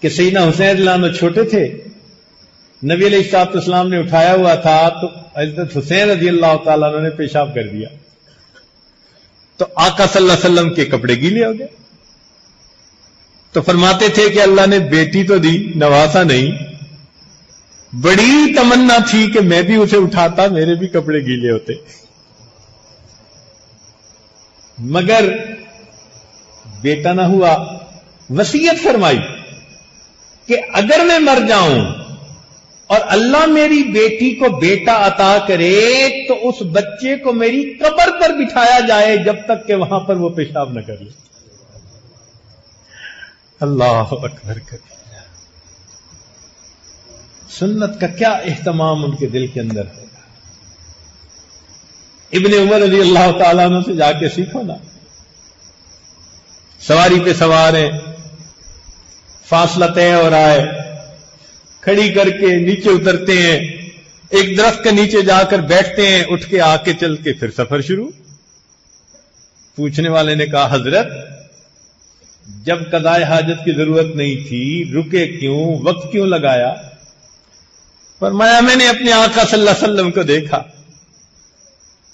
Speaker 1: کہ سیدنا حسین رضی اللہ عنہ چھوٹے تھے, نبی علیہ الصلوۃ والسلام نے اٹھایا ہوا تھا تو حضرت حسین رضی اللہ تعالیٰ عنہ نے پیشاب کر دیا تو آقا صلی اللہ علیہ وسلم کے کپڑے گیلے ہو گئے. تو فرماتے تھے کہ اللہ نے بیٹی تو دی, نواسا نہیں. بڑی تمنا تھی کہ میں بھی اسے اٹھاتا, میرے بھی کپڑے گیلے ہوتے. مگر بیٹا نہ ہوا. وصیت فرمائی کہ اگر میں مر جاؤں اور اللہ میری بیٹی کو بیٹا عطا کرے تو اس بچے کو میری قبر پر بٹھایا جائے جب تک کہ وہاں پر وہ پیشاب نہ کر لے. اللہ اکبر کبیرہ. سنت کا کیا اہتمام ان کے دل کے اندر ہوگا. ابن عمر رضی اللہ تعالیٰ عنہ سے جا کے سیکھو نا. سواری پہ سوار ہیں, فاصلہ طے ہو رہا ہے, کھڑی کر کے نیچے اترتے ہیں, ایک درخت کے نیچے جا کر بیٹھتے ہیں, اٹھ کے آ کے چل کے پھر سفر شروع. پوچھنے والے نے کہا حضرت جب قضاء حاجت کی ضرورت نہیں تھی رکے کیوں, وقت کیوں لگایا؟ فرمایا میں نے اپنے آقا صلی اللہ علیہ وسلم کو دیکھا,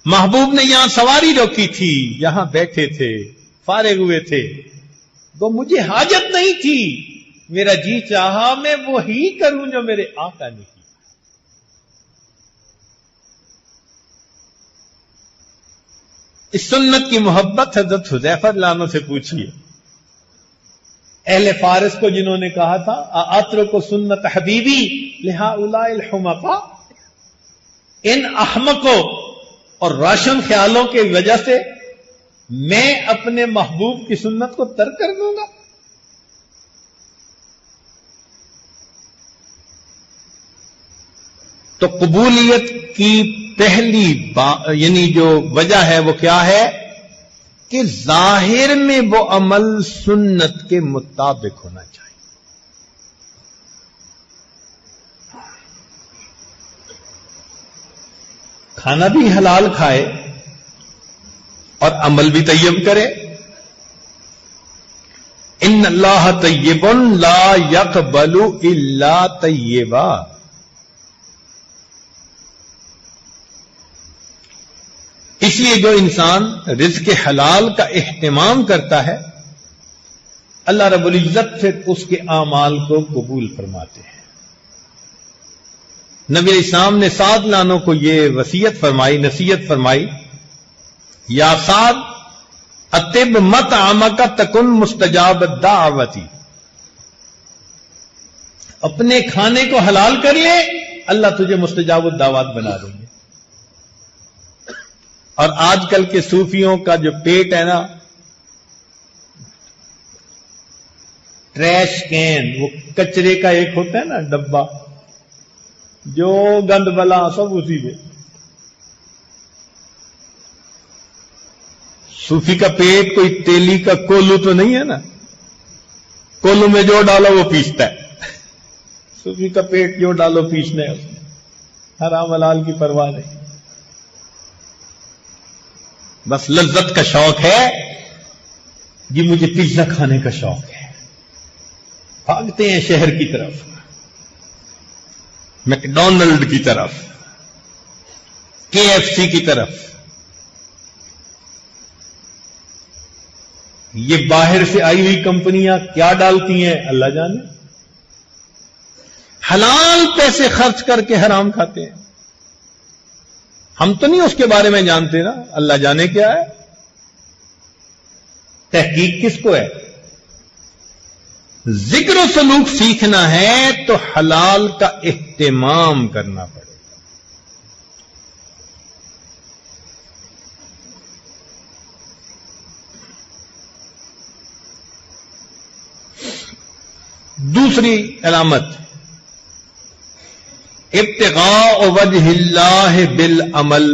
Speaker 1: محبوب نے یہاں سواری روکی تھی, یہاں بیٹھے تھے, فارغ ہوئے تھے, تو مجھے حاجت نہیں تھی, میرا جی چاہا میں وہی کروں جو میرے آقا نے کی. اس سنت کی محبت حضرت حذیفہ رضی اللہ عنہ سے پوچھیے. اہل فارس کو جنہوں نے کہا تھا عطر کو سنت حبیبی لہؤلاء الحمقاء, ان احمقوں اور راشن خیالوں کی وجہ سے میں اپنے محبوب کی سنت کو ترک کر دوں گا. تو قبولیت کی پہلی یعنی جو وجہ ہے وہ کیا ہے کہ ظاہر میں وہ عمل سنت کے مطابق ہونا چاہیے. کھانا بھی حلال کھائے اور عمل بھی طیب کرے. ان اللہ طیب لا یقبل الا طیبا. اس لیے جو انسان رزق حلال کا اہتمام کرتا ہے اللہ رب العزت پھر اس کے اعمال کو قبول فرماتے ہیں. نبی علیہ السلام نے سعد نانوں کو یہ وصیت فرمائی، نصیحت فرمائی، یا سعد اطب مطعمک تکن مستجاب الدعوتی، اپنے کھانے کو حلال کر لے، اللہ تجھے مستجاب الدعوات بنا دیں گے۔ اور آج کل کے صوفیوں کا جو پیٹ ہے نا، ٹریش کین، وہ کچرے کا ایک ہوتا ہے نا ڈبہ، جو گند بلا سب اسی میں۔ صوفی کا پیٹ کوئی تیلی کا کولو تو نہیں ہے نا، کولو میں جو ڈالو وہ پیستا ہے۔ صوفی کا پیٹ جو ڈالو پیسنے ہے، اس میں حرام حلال کی پرواہ نہیں، بس لذت کا شوق ہے، جی مجھے پیزا کھانے کا شوق ہے، بھاگتے ہیں شہر کی طرف، میکڈونلڈ کی طرف، KFC کی طرف۔ یہ باہر سے آئی ہوئی کمپنیاں کیا ڈالتی ہیں اللہ جانے، حلال پیسے خرچ کر کے حرام کھاتے ہیں۔ ہم تو نہیں اس کے بارے میں جانتے نا، اللہ جانے کیا ہے، تحقیق کس کو ہے۔ ذکر و سلوک سیکھنا ہے تو حلال کا اہتمام کرنا پڑے گا۔ دوسری علامت، ابتغاء وجہ اللہ بالعمل،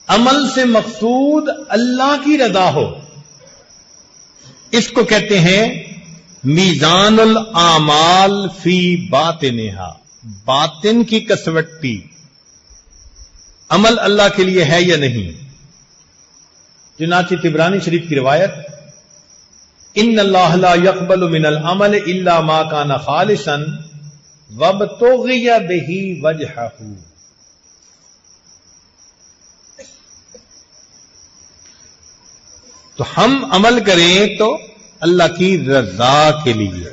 Speaker 1: عمل سے مقصود اللہ کی رضا ہو، اس کو کہتے ہیں میزان الاعمال فی باطنہا، باطن کی کسوٹی، عمل اللہ کے لیے ہے یا نہیں۔ چنانچہ طبرانی شریف کی روایت، ان اللہ لا يقبل من العمل الا ما كان خالصا وابتغي به وجهه، تو ہم عمل کریں تو اللہ کی رضا کے لیے۔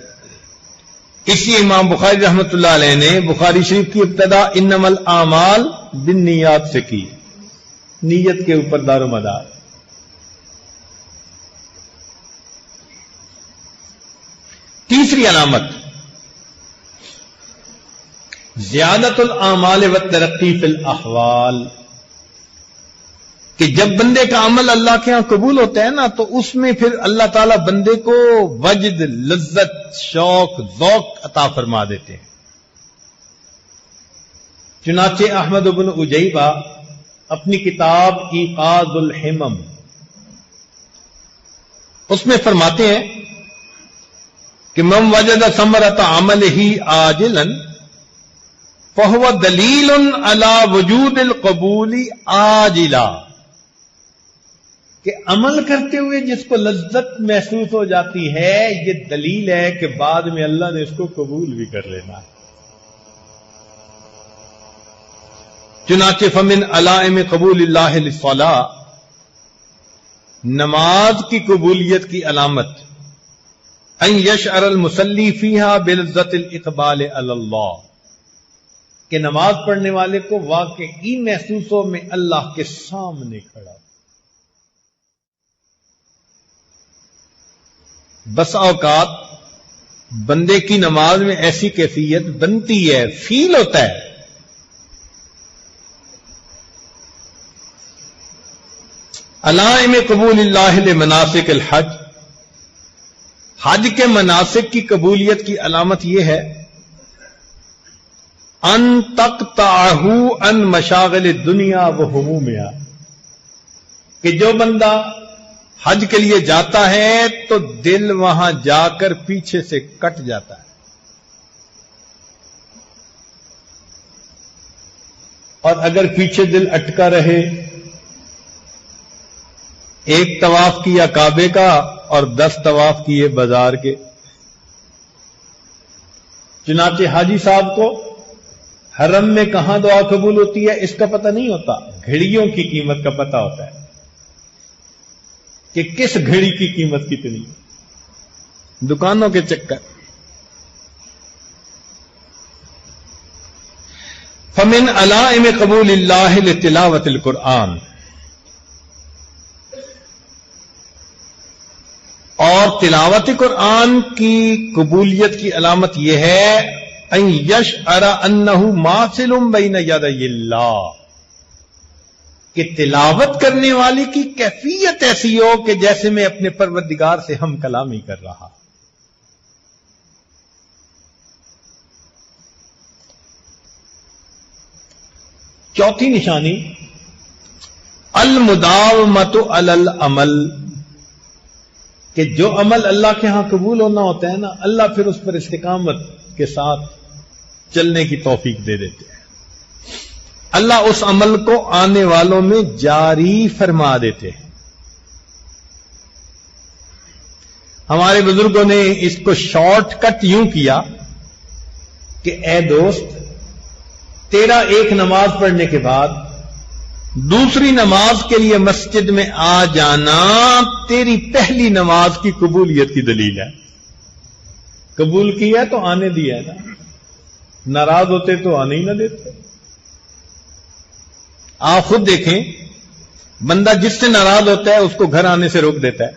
Speaker 1: اسی امام بخاری رحمۃ اللہ علیہ نے بخاری شریف کی ابتدا انما الاعمال بالنیات سے کی، نیت کے اوپر دار و مدار۔ تیسری علامت، زیادت الاعمال والترقی فی الاحوال، کہ جب بندے کا عمل اللہ کے ہاں قبول ہوتا ہے نا، تو اس میں پھر اللہ تعالیٰ بندے کو وجد، لذت، شوق، ذوق عطا فرما دیتے ہیں۔ چنانچہ احمد بن عجیبہ اپنی کتاب ایقاظ الہمم، اس میں فرماتے ہیں کہ من وجد ثمرۃ عملہ عاجلا فہو دلیل علی وجود القبول عاجلا، کہ عمل کرتے ہوئے جس کو لذت محسوس ہو جاتی ہے، یہ دلیل ہے کہ بعد میں اللہ نے اس کو قبول بھی کر لینا ہے۔ چنانچہ فمن علائم قبول اللہ للصلاۃ، نماز کی قبولیت کی علامت، ان یشعر المصلی فیہا بلذت الاقبال علی اللہ، کہ نماز پڑھنے والے کو واقعی محسوس ہو میں اللہ کے سامنے کھڑا۔ بس اوقات بندے کی نماز میں ایسی کیفیت بنتی ہے، فیل ہوتا ہے، علائم قبول اللہ لمناسک الحج، حج کے مناسک کی قبولیت کی علامت یہ ہے، ان تقطعہ عن مشاغل الدنیا وہمومہا، کہ جو بندہ حج کے لیے جاتا ہے تو دل وہاں جا کر پیچھے سے کٹ جاتا ہے، اور اگر پیچھے دل اٹکا رہے، ایک طواف کیا کعبے کا اور 10 طواف کیے بازار کے۔ چنانچہ حاجی صاحب کو حرم میں کہاں دعا قبول ہوتی ہے اس کا پتہ نہیں ہوتا، گھڑیوں کی قیمت کا پتہ ہوتا ہے کہ کس گھڑی کی قیمت کتنی، دکانوں کے چکر۔ فمن علائم قبول اللہ لتلاوت القرآن، اور تلاوت قرآن کی قبولیت کی علامت یہ ہے ان یشعر انہ ماثل بین یدی اللہ، کہ تلاوت کرنے والی کی کیفیت ایسی ہو کہ جیسے میں اپنے پروردگار سے ہم کلامی کر رہا۔ چوتھی نشانی المداومۃ علی العمل، کہ جو عمل اللہ کے ہاں قبول ہونا ہوتا ہے نا، اللہ پھر اس پر استقامت کے ساتھ چلنے کی توفیق دے دیتے ہیں، اللہ اس عمل کو آنے والوں میں جاری فرما دیتے ہیں۔ ہمارے بزرگوں نے اس کو شارٹ کٹ یوں کیا کہ اے دوست، تیرا ایک نماز پڑھنے کے بعد دوسری نماز کے لیے مسجد میں آ جانا تیری پہلی نماز کی قبولیت کی دلیل ہے۔ قبول کیا تو آنے دیا ہے نا، ناراض ہوتے تو آنے ہی نہ دیتے۔ آپ خود دیکھیں، بندہ جس سے ناراض ہوتا ہے اس کو گھر آنے سے روک دیتا ہے،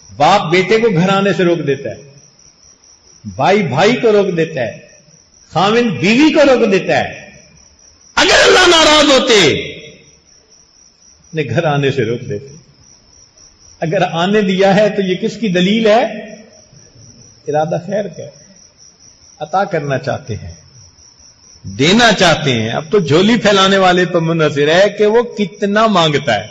Speaker 1: باپ بیٹے کو گھر آنے سے روک دیتا ہے، بھائی بھائی کو روک دیتا ہے، خاوند بیوی کو روک دیتا ہے۔ اگر اللہ ناراض ہوتے نے گھر آنے سے روک دیتے، اگر آنے دیا ہے تو یہ کس کی دلیل ہے؟ ارادہ خیر کا ہے، عطا کرنا چاہتے ہیں، دینا چاہتے ہیں۔ اب تو جھولی پھیلانے والے پر منحصر ہے کہ وہ کتنا مانگتا ہے۔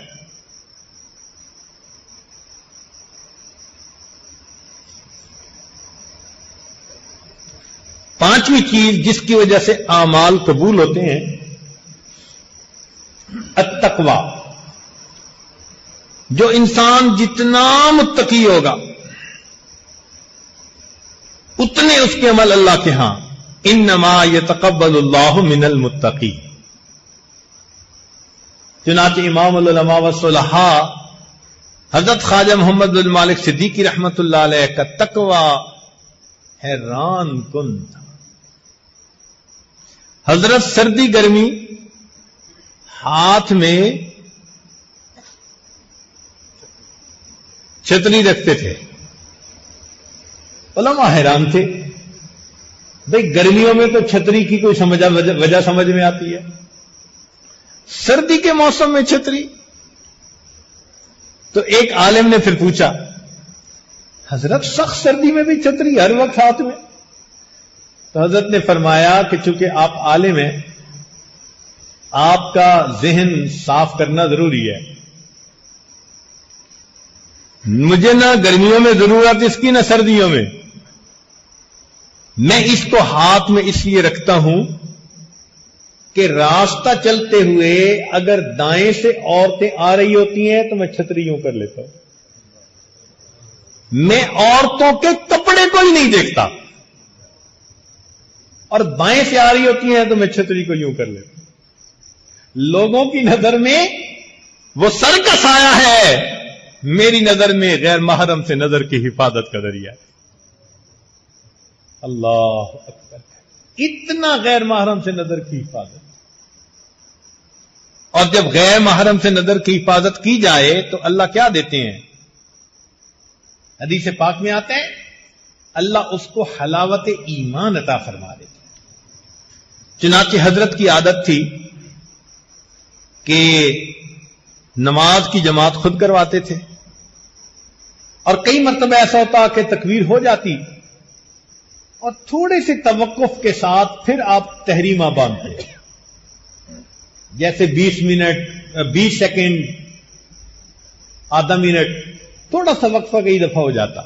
Speaker 1: پانچویں چیز جس کی وجہ سے اعمال قبول ہوتے ہیں، التقوی۔ جو انسان جتنا متقی ہوگا اتنے اس کے عمل اللہ کے ہاں انما یتقبل اللہ من المتقی۔ چنانچہ امام العلماء والصلحاء حضرت خواجہ محمد بن مالک صدیقی رحمت اللہ علیہ کا تقوی حیران کن تھا۔ حضرت سردی گرمی ہاتھ میں چھتری رکھتے تھے، علماء حیران تھے، بھئی گرمیوں میں تو چھتری کی کوئی وجہ سمجھ میں آتی ہے، سردی کے موسم میں چھتری؟ تو ایک عالم نے پھر پوچھا، حضرت سخت سردی میں بھی چھتری ہر وقت ہاتھ میں؟ تو حضرت نے فرمایا کہ چونکہ آپ عالم ہیں، آپ کا ذہن صاف کرنا ضروری ہے، مجھے نہ گرمیوں میں ضرورت اس کی نہ سردیوں میں، میں اس کو ہاتھ میں اس لیے رکھتا ہوں کہ راستہ چلتے ہوئے اگر دائیں سے عورتیں آ رہی ہوتی ہیں تو میں چھتری یوں کر لیتا ہوں، میں عورتوں کے کپڑے کو ہی نہیں دیکھتا، اور بائیں سے آ رہی ہوتی ہیں تو میں چھتری کو یوں کر لیتا ہوں۔ لوگوں کی نظر میں وہ سر کا سایہ ہے، میری نظر میں غیر محرم سے نظر کی حفاظت کا ذریعہ ہے۔ اللہ اکبر، اتنا غیر محرم سے نظر کی حفاظت۔ اور جب غیر محرم سے نظر کی حفاظت کی جائے تو اللہ کیا دیتے ہیں؟ حدیث پاک میں آتے ہیں اللہ اس کو حلاوت ایمان عطا فرما دیتے ہیں۔ چنانچہ حضرت کی عادت تھی کہ نماز کی جماعت خود کرواتے تھے، اور کئی مرتبہ ایسا ہوتا کہ تکبیر ہو جاتی اور تھوڑے سے توقف کے ساتھ پھر آپ تحریمہ باندھتے، جیسے 20 سیکنڈ، آدھا منٹ، تھوڑا سا وقفہ کئی دفعہ ہو جاتا۔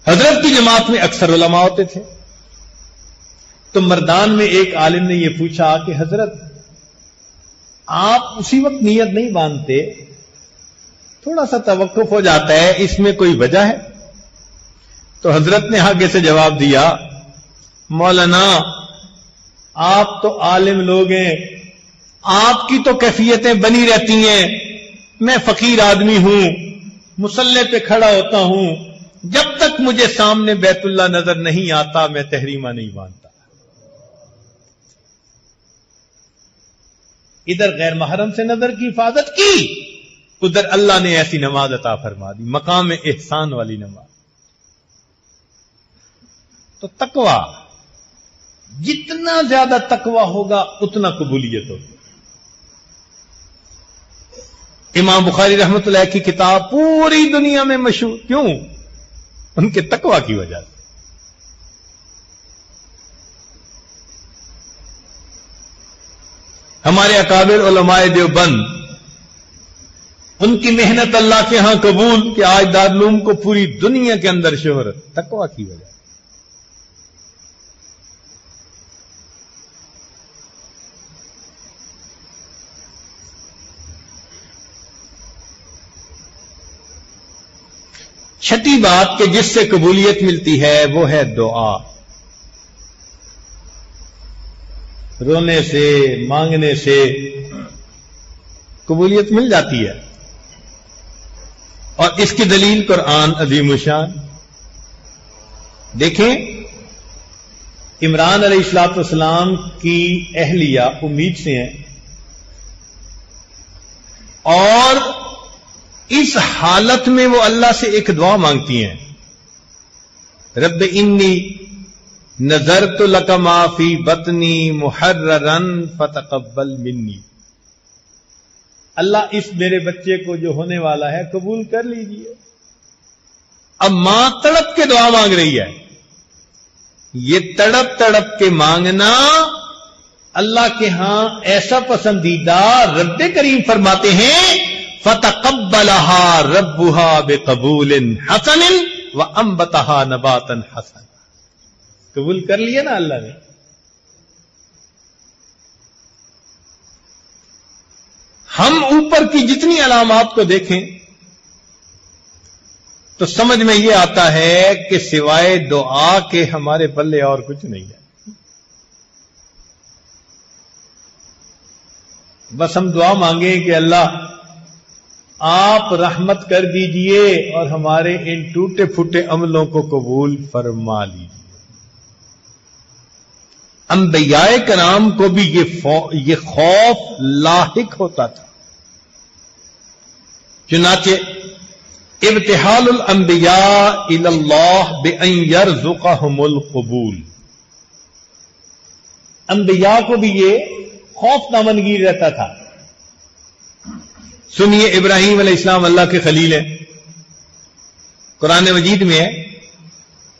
Speaker 1: حضرت کی جماعت میں اکثر علماء ہوتے تھے، تو مردان میں ایک عالم نے یہ پوچھا کہ حضرت آپ اسی وقت نیت نہیں باندھتے، تھوڑا سا توقف ہو جاتا ہے، اس میں کوئی وجہ ہے؟ تو حضرت نے آگے سے جواب دیا، مولانا آپ تو عالم لوگ ہیں، آپ کی تو کیفیتیں بنی رہتی ہیں، میں فقیر آدمی ہوں، مصلی پہ کھڑا ہوتا ہوں، جب تک مجھے سامنے بیت اللہ نظر نہیں آتا میں تحریمہ نہیں باندھتا۔ ادھر غیر محرم سے نظر کی حفاظت کی، ادھر اللہ نے ایسی نماز عطا فرما دی، مقام احسان والی نماز۔ تو تقوی، جتنا زیادہ تقوی ہوگا اتنا قبولیت ہوگی۔ امام بخاری رحمۃ اللہ کی کتاب پوری دنیا میں مشہور، کیوں؟ ان کے تقوی کی وجہ سے۔ ہمارے اکابر علماء دیوبند، ان کی محنت اللہ کے ہاں قبول کہ آج دارالعلوم کو پوری دنیا کے اندر شہرت تقوی کی وجہ سے۔ چھٹی بات کہ جس سے قبولیت ملتی ہے وہ ہے دعا۔ رونے سے، مانگنے سے قبولیت مل جاتی ہے، اور اس کی دلیل قرآن عظیم الشان۔ دیکھیں، عمران علیہ الصلوۃ والسلام کی اہلیہ امید سے ہیں، اور اس حالت میں وہ اللہ سے ایک دعا مانگتی ہیں، رب انی نذرت لک ما فی بطنی محررا فتقبل منی۔ اللہ اس میرے بچے کو جو ہونے والا ہے قبول کر لیجئے۔ اب ماں تڑپ کے دعا مانگ رہی ہے، یہ تڑپ تڑپ کے مانگنا اللہ کے ہاں ایسا پسندیدہ، رب کریم فرماتے ہیں فَتَقَبَّلَهَا رَبُّهَا بِقَبُولٍ حَسَنٍ وَأَنبَتَهَا نَبَاتًا حَسَنًا۔ قبول کر لیا نا اللہ نے۔ ہم اوپر کی جتنی علامات کو دیکھیں تو سمجھ میں یہ آتا ہے کہ سوائے دعا کے ہمارے پلے اور کچھ نہیں ہے۔ بس ہم دعا مانگیں کہ اللہ آپ رحمت کر دیجئے اور ہمارے ان ٹوٹے پھوٹے عملوں کو قبول فرما لیجیے۔ انبیاء کرام کو بھی یہ خوف لاحق ہوتا تھا، چنانچہ ابتحال الانبیاء الی اللہ بان یرزقہم القبول، انبیاء کو بھی یہ خوف دامنگیر رہتا تھا۔ سنیے، ابراہیم علیہ السلام اللہ کے خلیل ہیں، قرآن مجید میں ہے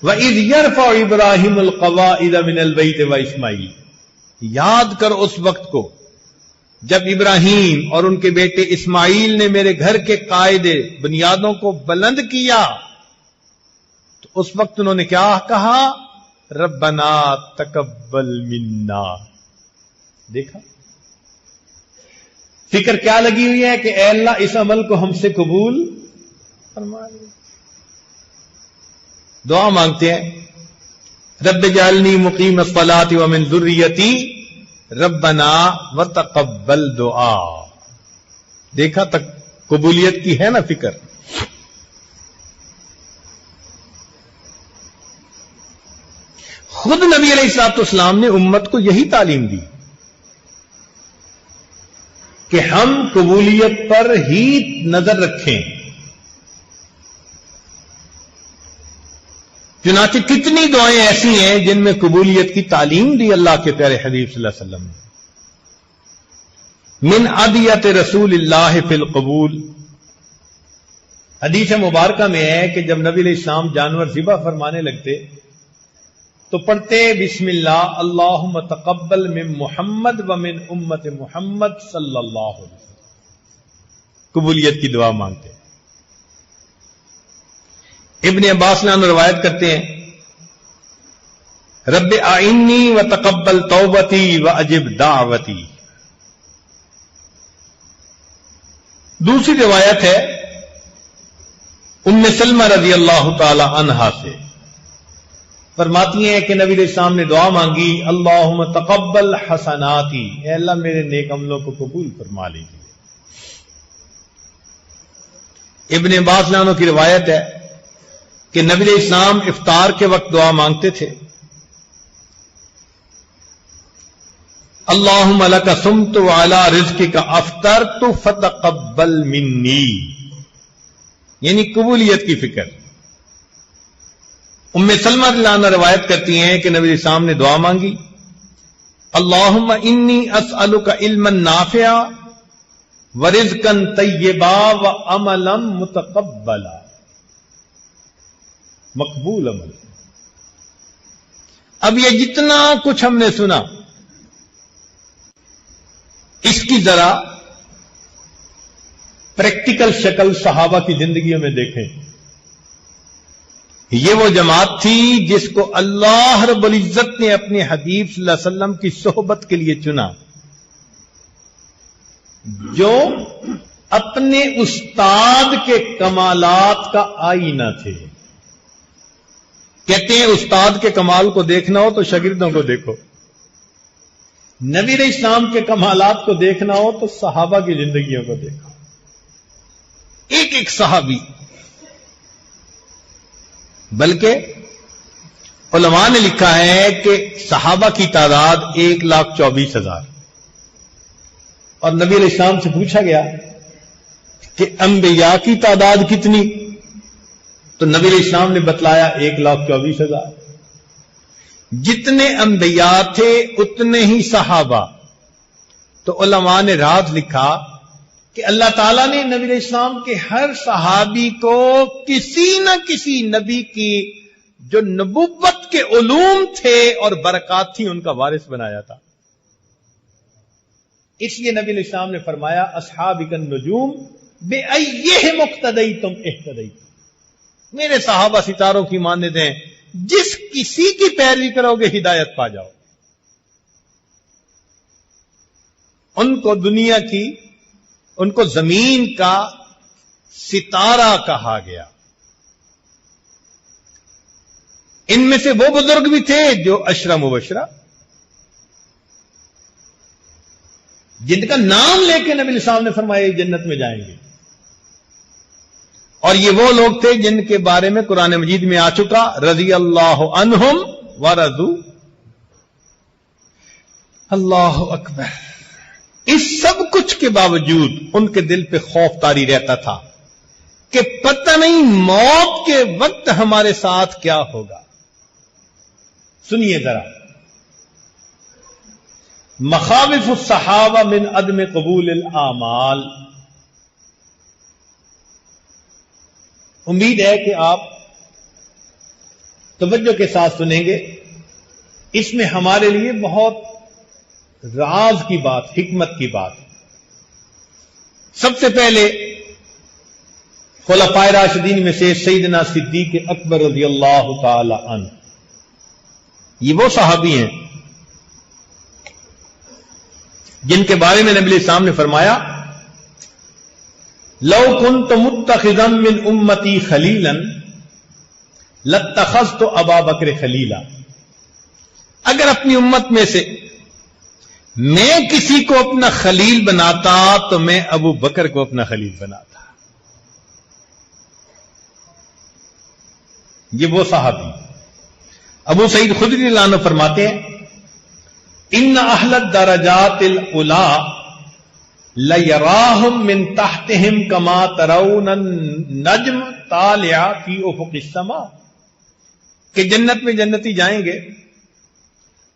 Speaker 1: وَإِذْ يَرْفَعُ إِبْرَاهِيمُ الْقَوَاعِدَ مِنَ الْبَيْتِ وَإِسْمَاعِيلُ، یاد کرو اس وقت کو جب ابراہیم اور ان کے بیٹے اسماعیل نے میرے گھر کے قاعدے، بنیادوں کو بلند کیا، تو اس وقت انہوں نے کیا کہا؟ ربنا تقبل منا۔ دیکھا فکر کیا لگی ہوئی ہے کہ اے اللہ اس عمل کو ہم سے قبول فرما لے۔ دعا مانگتے ہیں، رب اجعلنی مقیم الصلاۃ ومن ذریتی ربنا وتقبل دعا۔ دیکھا تک قبولیت کی ہے نا فکر۔ خود نبی علیہ الصلوۃ والسلام نے امت کو یہی تعلیم دی کہ ہم قبولیت پر ہی نظر رکھیں۔ چنانچہ کتنی دعائیں ایسی ہیں جن میں قبولیت کی تعلیم دی اللہ کے پیارے حبیب صلی اللہ علیہ وسلم نے۔ من ادعیۃ رسول اللہ فی القبول، حدیث مبارکہ میں ہے کہ جب نبی علیہ السلام جانور ذبح فرمانے لگتے تو پڑھتے بسم اللہ اللہم تقبل من محمد ومن امت محمد صلی اللہ علیہ وسلم، قبولیت کی دعا مانگتے۔ ابن عباس نے روایت کرتے ہیں رب اعنی وتقبل توبتی واجب دعوتی۔ دوسری روایت ہے ام سلمہ رضی اللہ تعالی عنہا سے، فرماتی ہیں کہ نبی علیہ السلام نے دعا مانگی اللہم تقبل حسناتی، اے اللہ میرے نیک عملوں کو قبول فرما لیجیے۔ ابن عباس عنہ کی روایت ہے کہ نبی علیہ السلام افطار کے وقت دعا مانگتے تھے اللہم لک صمت وعلی رزقک افطرت فتقبل منی، یعنی قبولیت کی فکر۔ ام سلمہ رضی اللہ عنہا روایت کرتی ہیں کہ نبی السلام نے دعا مانگی، اللہم انی اسألک علما نافعا ورزقا طیبا وعملا متقبلا، مقبول عمل۔ اب یہ جتنا کچھ ہم نے سنا، اس کی ذرا پریکٹیکل شکل صحابہ کی زندگیوں میں دیکھیں۔ یہ وہ جماعت تھی جس کو اللہ رب العزت نے اپنے حبیب صلی اللہ علیہ وسلم کی صحبت کے لیے چنا، جو اپنے استاد کے کمالات کا آئینہ تھے۔ کہتے ہیں استاد کے کمال کو دیکھنا ہو تو شاگردوں کو دیکھو، نبی علیہ السلام کے کمالات کو دیکھنا ہو تو صحابہ کی زندگیوں کو دیکھو۔ ایک ایک صحابی، بلکہ علماء نے لکھا ہے کہ صحابہ کی تعداد 1,24,000، اور نبی علیہ السلام سے پوچھا گیا کہ انبیاء کی تعداد کتنی، تو نبی علیہ السلام نے بتلایا 1,24,000۔ جتنے انبیاء تھے اتنے ہی صحابہ۔ تو علماء نے راز لکھا کہ اللہ تعالیٰ نے نبی علیہ السلام کے ہر صحابی کو کسی نہ کسی نبی کی جو نبوت کے علوم تھے اور برکات تھی ان کا وارث بنایا تھا۔ اس لیے نبی علیہ السلام نے فرمایا اصحابک النجوم بأیہم اقتدیتم اہتدیتم، میرے صحابہ ستاروں کی مانند ہیں، جس کسی کی پیروی کرو گے ہدایت پا جاؤ۔ ان کو دنیا کی، ان کو زمین کا ستارہ کہا گیا۔ ان میں سے وہ بزرگ بھی تھے جو عشرہ مبشرہ، جن کا نام لے کے نبی السلام نے فرمایا جنت میں جائیں گے، اور یہ وہ لوگ تھے جن کے بارے میں قرآن مجید میں آ چکا رضی اللہ عنہم ورضوا۔ اللہ اکبر۔ اس سب کچھ کے باوجود ان کے دل پہ خوف طاری رہتا تھا کہ پتہ نہیں موت کے وقت ہمارے ساتھ کیا ہوگا۔ سنیے ذرا، مخاوف الصحابہ من عدم قبول الاعمال۔ امید ہے کہ آپ توجہ کے ساتھ سنیں گے، اس میں ہمارے لیے بہت راز کی بات، حکمت کی بات۔ سب سے پہلے خلفائے راشدین میں سے سیدنا صدیق اکبر رضی اللہ تعالی عنہ، یہ وہ صحابی ہیں جن کے بارے میں نبی علیہ السلام نے فرمایا لو كنت متخذا من امتی خلیلا لاتخذت ابا بکر خلیلا، اگر اپنی امت میں سے میں کسی کو اپنا خلیل بناتا تو میں ابو بکر کو اپنا خلیل بناتا۔ یہ وہ صحابی۔ ابو سعید خدری رضی اللہ عنہ فرماتے ہیں ان اہل الدرجات العلی لیراہم من تحتہم کما ترون النجم طالع فی افق السماء، کہ جنت میں جنتی جائیں گے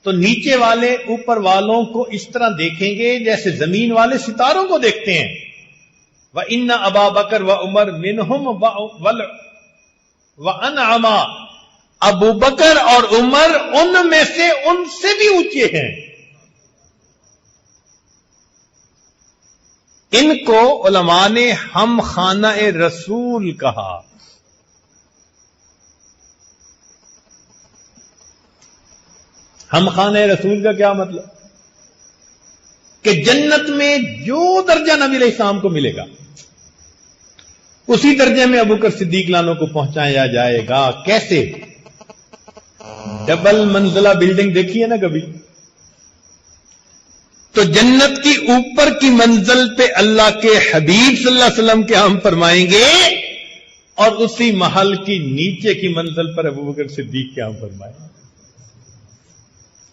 Speaker 1: تو نیچے والے اوپر والوں کو اس طرح دیکھیں گے جیسے زمین والے ستاروں کو دیکھتے ہیں۔ وَإِنَّ أَبَا بَكْرَ وَعُمَرْ مِنْهُمْ وَأَنْعَمَا، ابو بکر اور عمر ان میں سے ان سے بھی اونچے ہیں۔ ان کو علماء نے ہم خانہ رسول کہا۔ ہم خانہ رسول کا کیا مطلب؟ کہ جنت میں جو درجہ نبی علیہ السلام کو ملے گا اسی درجے میں ابوبکر صدیق لانوں کو پہنچایا جائے گا۔ کیسے؟ ڈبل منزلہ بلڈنگ دیکھی ہے نا کبھی؟ تو جنت کی اوپر کی منزل پہ اللہ کے حبیب صلی اللہ علیہ وسلم کے ہم فرمائیں گے، اور اسی محل کی نیچے کی منزل پر ابوبکر صدیق کے ہم فرمائیں گے۔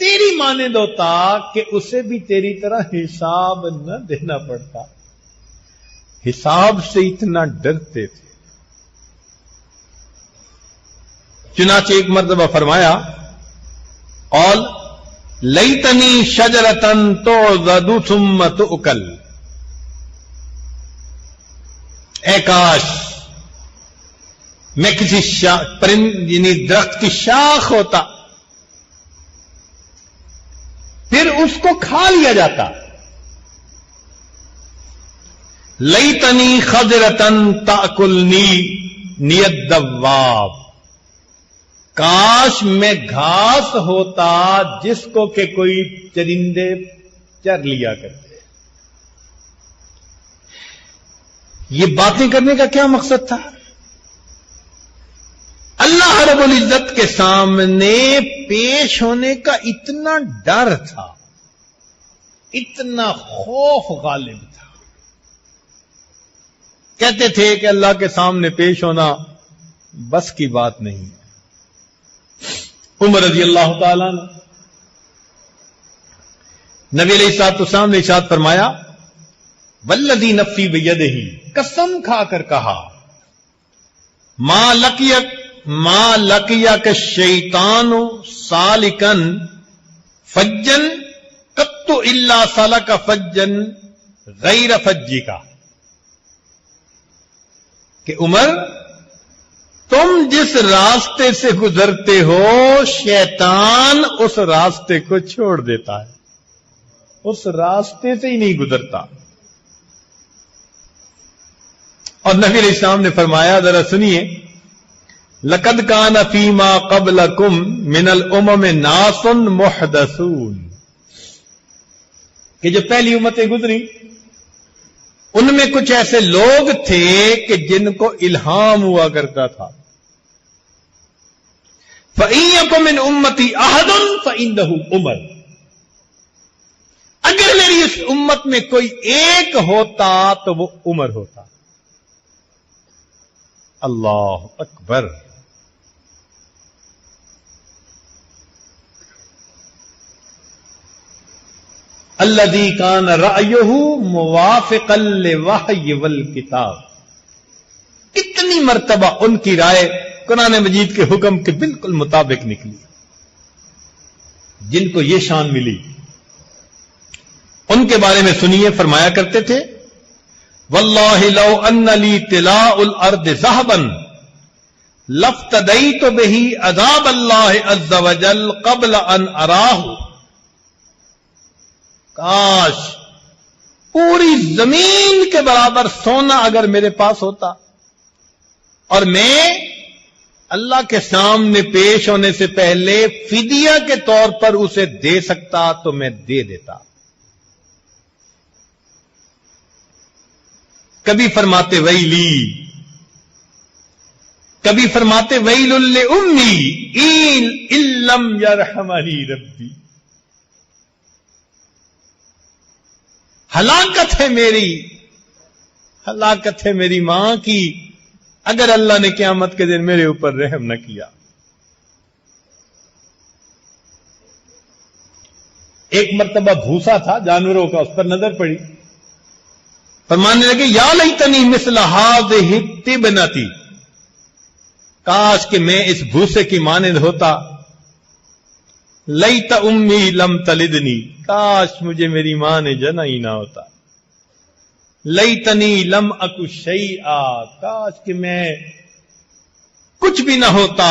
Speaker 1: تیری مانند ہوتا کہ اسے بھی تیری طرح حساب نہ دینا پڑتا. حساب سے اتنا ڈرتے تھے. چنانچہ ایک مرتبہ فرمایا قال لیتنی شجرتن تعضد ثم تؤکل، اے کاش میں کسی پرند یعنی درخت کی شاخ ہوتا پھر اس کو کھا لیا جاتا. لیتنی خضرتن تاکلنی الدواب، کاش میں گھاس ہوتا جس کو کہ کوئی چرندے چر لیا کرتے. یہ باتیں کرنے کا کیا مقصد تھا؟ اللہ رب العزت کے سامنے پیش ہونے کا اتنا ڈر تھا، اتنا خوف غالب تھا. کہتے تھے کہ اللہ کے سامنے پیش ہونا بس کی بات نہیں. عمر رضی اللہ تعالیٰ عنہ نبی علیہ الصلوۃ والسلام نے ارشاد فرمایا والذی نفسی بیدہ، قسم کھا کر کہا ما لقیک الشیطان سالکن فجن قط الا سلک فجن غیر فجک، کہ عمر تم جس راستے سے گزرتے ہو شیطان اس راستے کو چھوڑ دیتا ہے، اس راستے سے ہی نہیں گزرتا. اور نبی علیہ السلام نے فرمایا ذرا سنیے لقد کان فیما قبلکم من الامم ناس محدثون، کہ جو پہلی امتیں گزری ان میں کچھ ایسے لوگ تھے کہ جن کو الہام ہوا کرتا تھا. فَإِن يَكُن مِّنْ أُمَّتِي أَحَدٌ فَإِنَّهُ عُمَرٌ، اگر میری اس امت میں کوئی ایک ہوتا تو وہ عمر ہوتا. اللہ اکبر. الذی کان رأیہ موافقا للوحی والکتاب، کتنی مرتبہ ان کی رائے قرآن مجید کے حکم کے بالکل مطابق نکلی. جن کو یہ شان ملی ان کے بارے میں سنیے، فرمایا کرتے تھے واللہ لو ان لی طلاء الارض ذهبا لافتدیت بہ عذاب اللہ عز وجل قبل ان اراہ، کاش پوری زمین کے برابر سونا اگر میرے پاس ہوتا اور میں اللہ کے سامنے پیش ہونے سے پہلے فدیہ کے طور پر اسے دے سکتا تو میں دے دیتا. کبھی فرماتے ویلی، کبھی فرماتے ویل لأمی ان لم یرحمنی ربی، ہلاکت ہے میری، ہلاکت ہے میری ماں کی اگر اللہ نے قیامت کے دن میرے اوپر رحم نہ کیا. ایک مرتبہ بھوسا تھا جانوروں کا، اس پر نظر پڑی، فرمانے لگے یا لیتنی مثل ہذہ التبنتی، کاش کہ میں اس بھوسے کی مانند ہوتا. لیت امی لم تلدنی، کاش مجھے میری ماں نے جنا ہی نہ ہوتا. لیتنی لم اکو شیئا، کاش کہ میں کچھ بھی نہ ہوتا.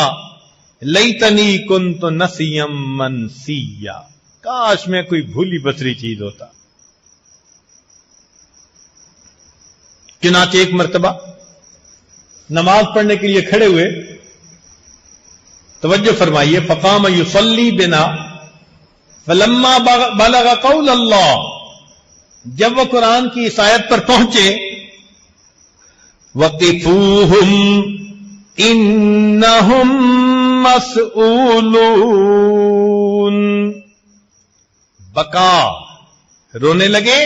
Speaker 1: لیتنی کنت نسیم منسیا، کاش میں کوئی بھولی بسری چیز ہوتا. چنانچہ ایک مرتبہ نماز پڑھنے کے لیے کھڑے ہوئے، توجہ فرمائیے، فقام یصلی بنا فلما بلغ قول اللہ، جب وہ قرآن کی اس آیت پر پہنچے وقفوہم انہم مسئولون، بکا، رونے لگے،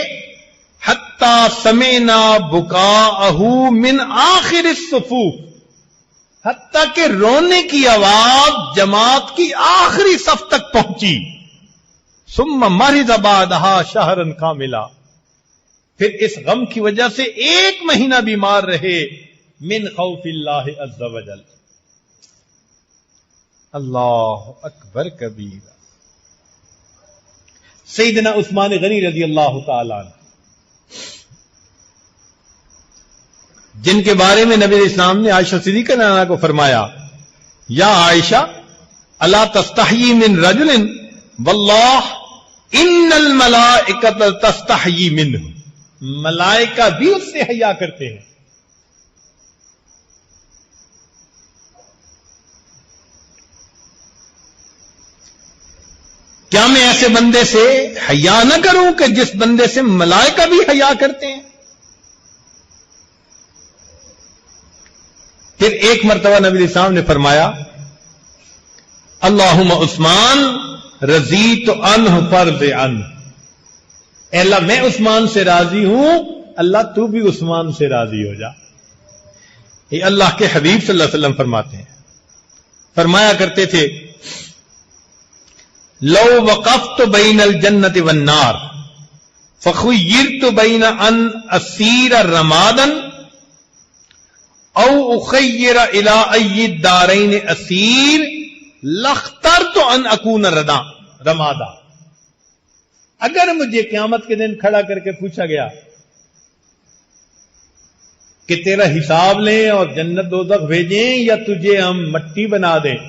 Speaker 1: حتی سمعنا بکاءہ من آخر الصفوف، حتیٰ کہ رونے کی آواز جماعت کی آخری صف تک پہنچی. ثم مرض بعدها شهرا کاملا، پھر اس غم کی وجہ سے 1 مہینہ بیمار رہے، من خوف اللہ عز وجل۔ اللہ اکبر کبیرہ۔ سیدنا عثمان غنی رضی اللہ تعالی عنہ، جن کے بارے میں نبی اسلام نے عائشہ صدیقہ عنہا کو فرمایا، یا عائشہ الا تستحیی من رجل واللہ ان الملائکۃ تستحیی منہ، ملائکہ بھی اس سے حیا کرتے ہیں۔ کیا میں ایسے بندے سے حیا نہ کروں کہ جس بندے سے ملائکہ بھی حیا کرتے ہیں؟ پھر ایک مرتبہ نبی اسلام نے فرمایا، اللہم عثمان رضیت عنہ فرض عنہ، اے اللہ میں عثمان سے راضی ہوں، اللہ تو بھی عثمان سے راضی ہو جا۔ یہ اللہ کے حبیب صلی اللہ علیہ وسلم فرماتے ہیں، فرمایا کرتے تھے، لو وقفت بین الجنت والنار فخیرت بین ان اسیر رمادا او اخیر الی ای الدارین اسیر لاخترت ان اکون رمادا۔ اگر مجھے قیامت کے دن کھڑا کر کے پوچھا گیا کہ تیرا حساب لیں اور جنت دوزخ بھیجیں یا تجھے ہم مٹی بنا دیں،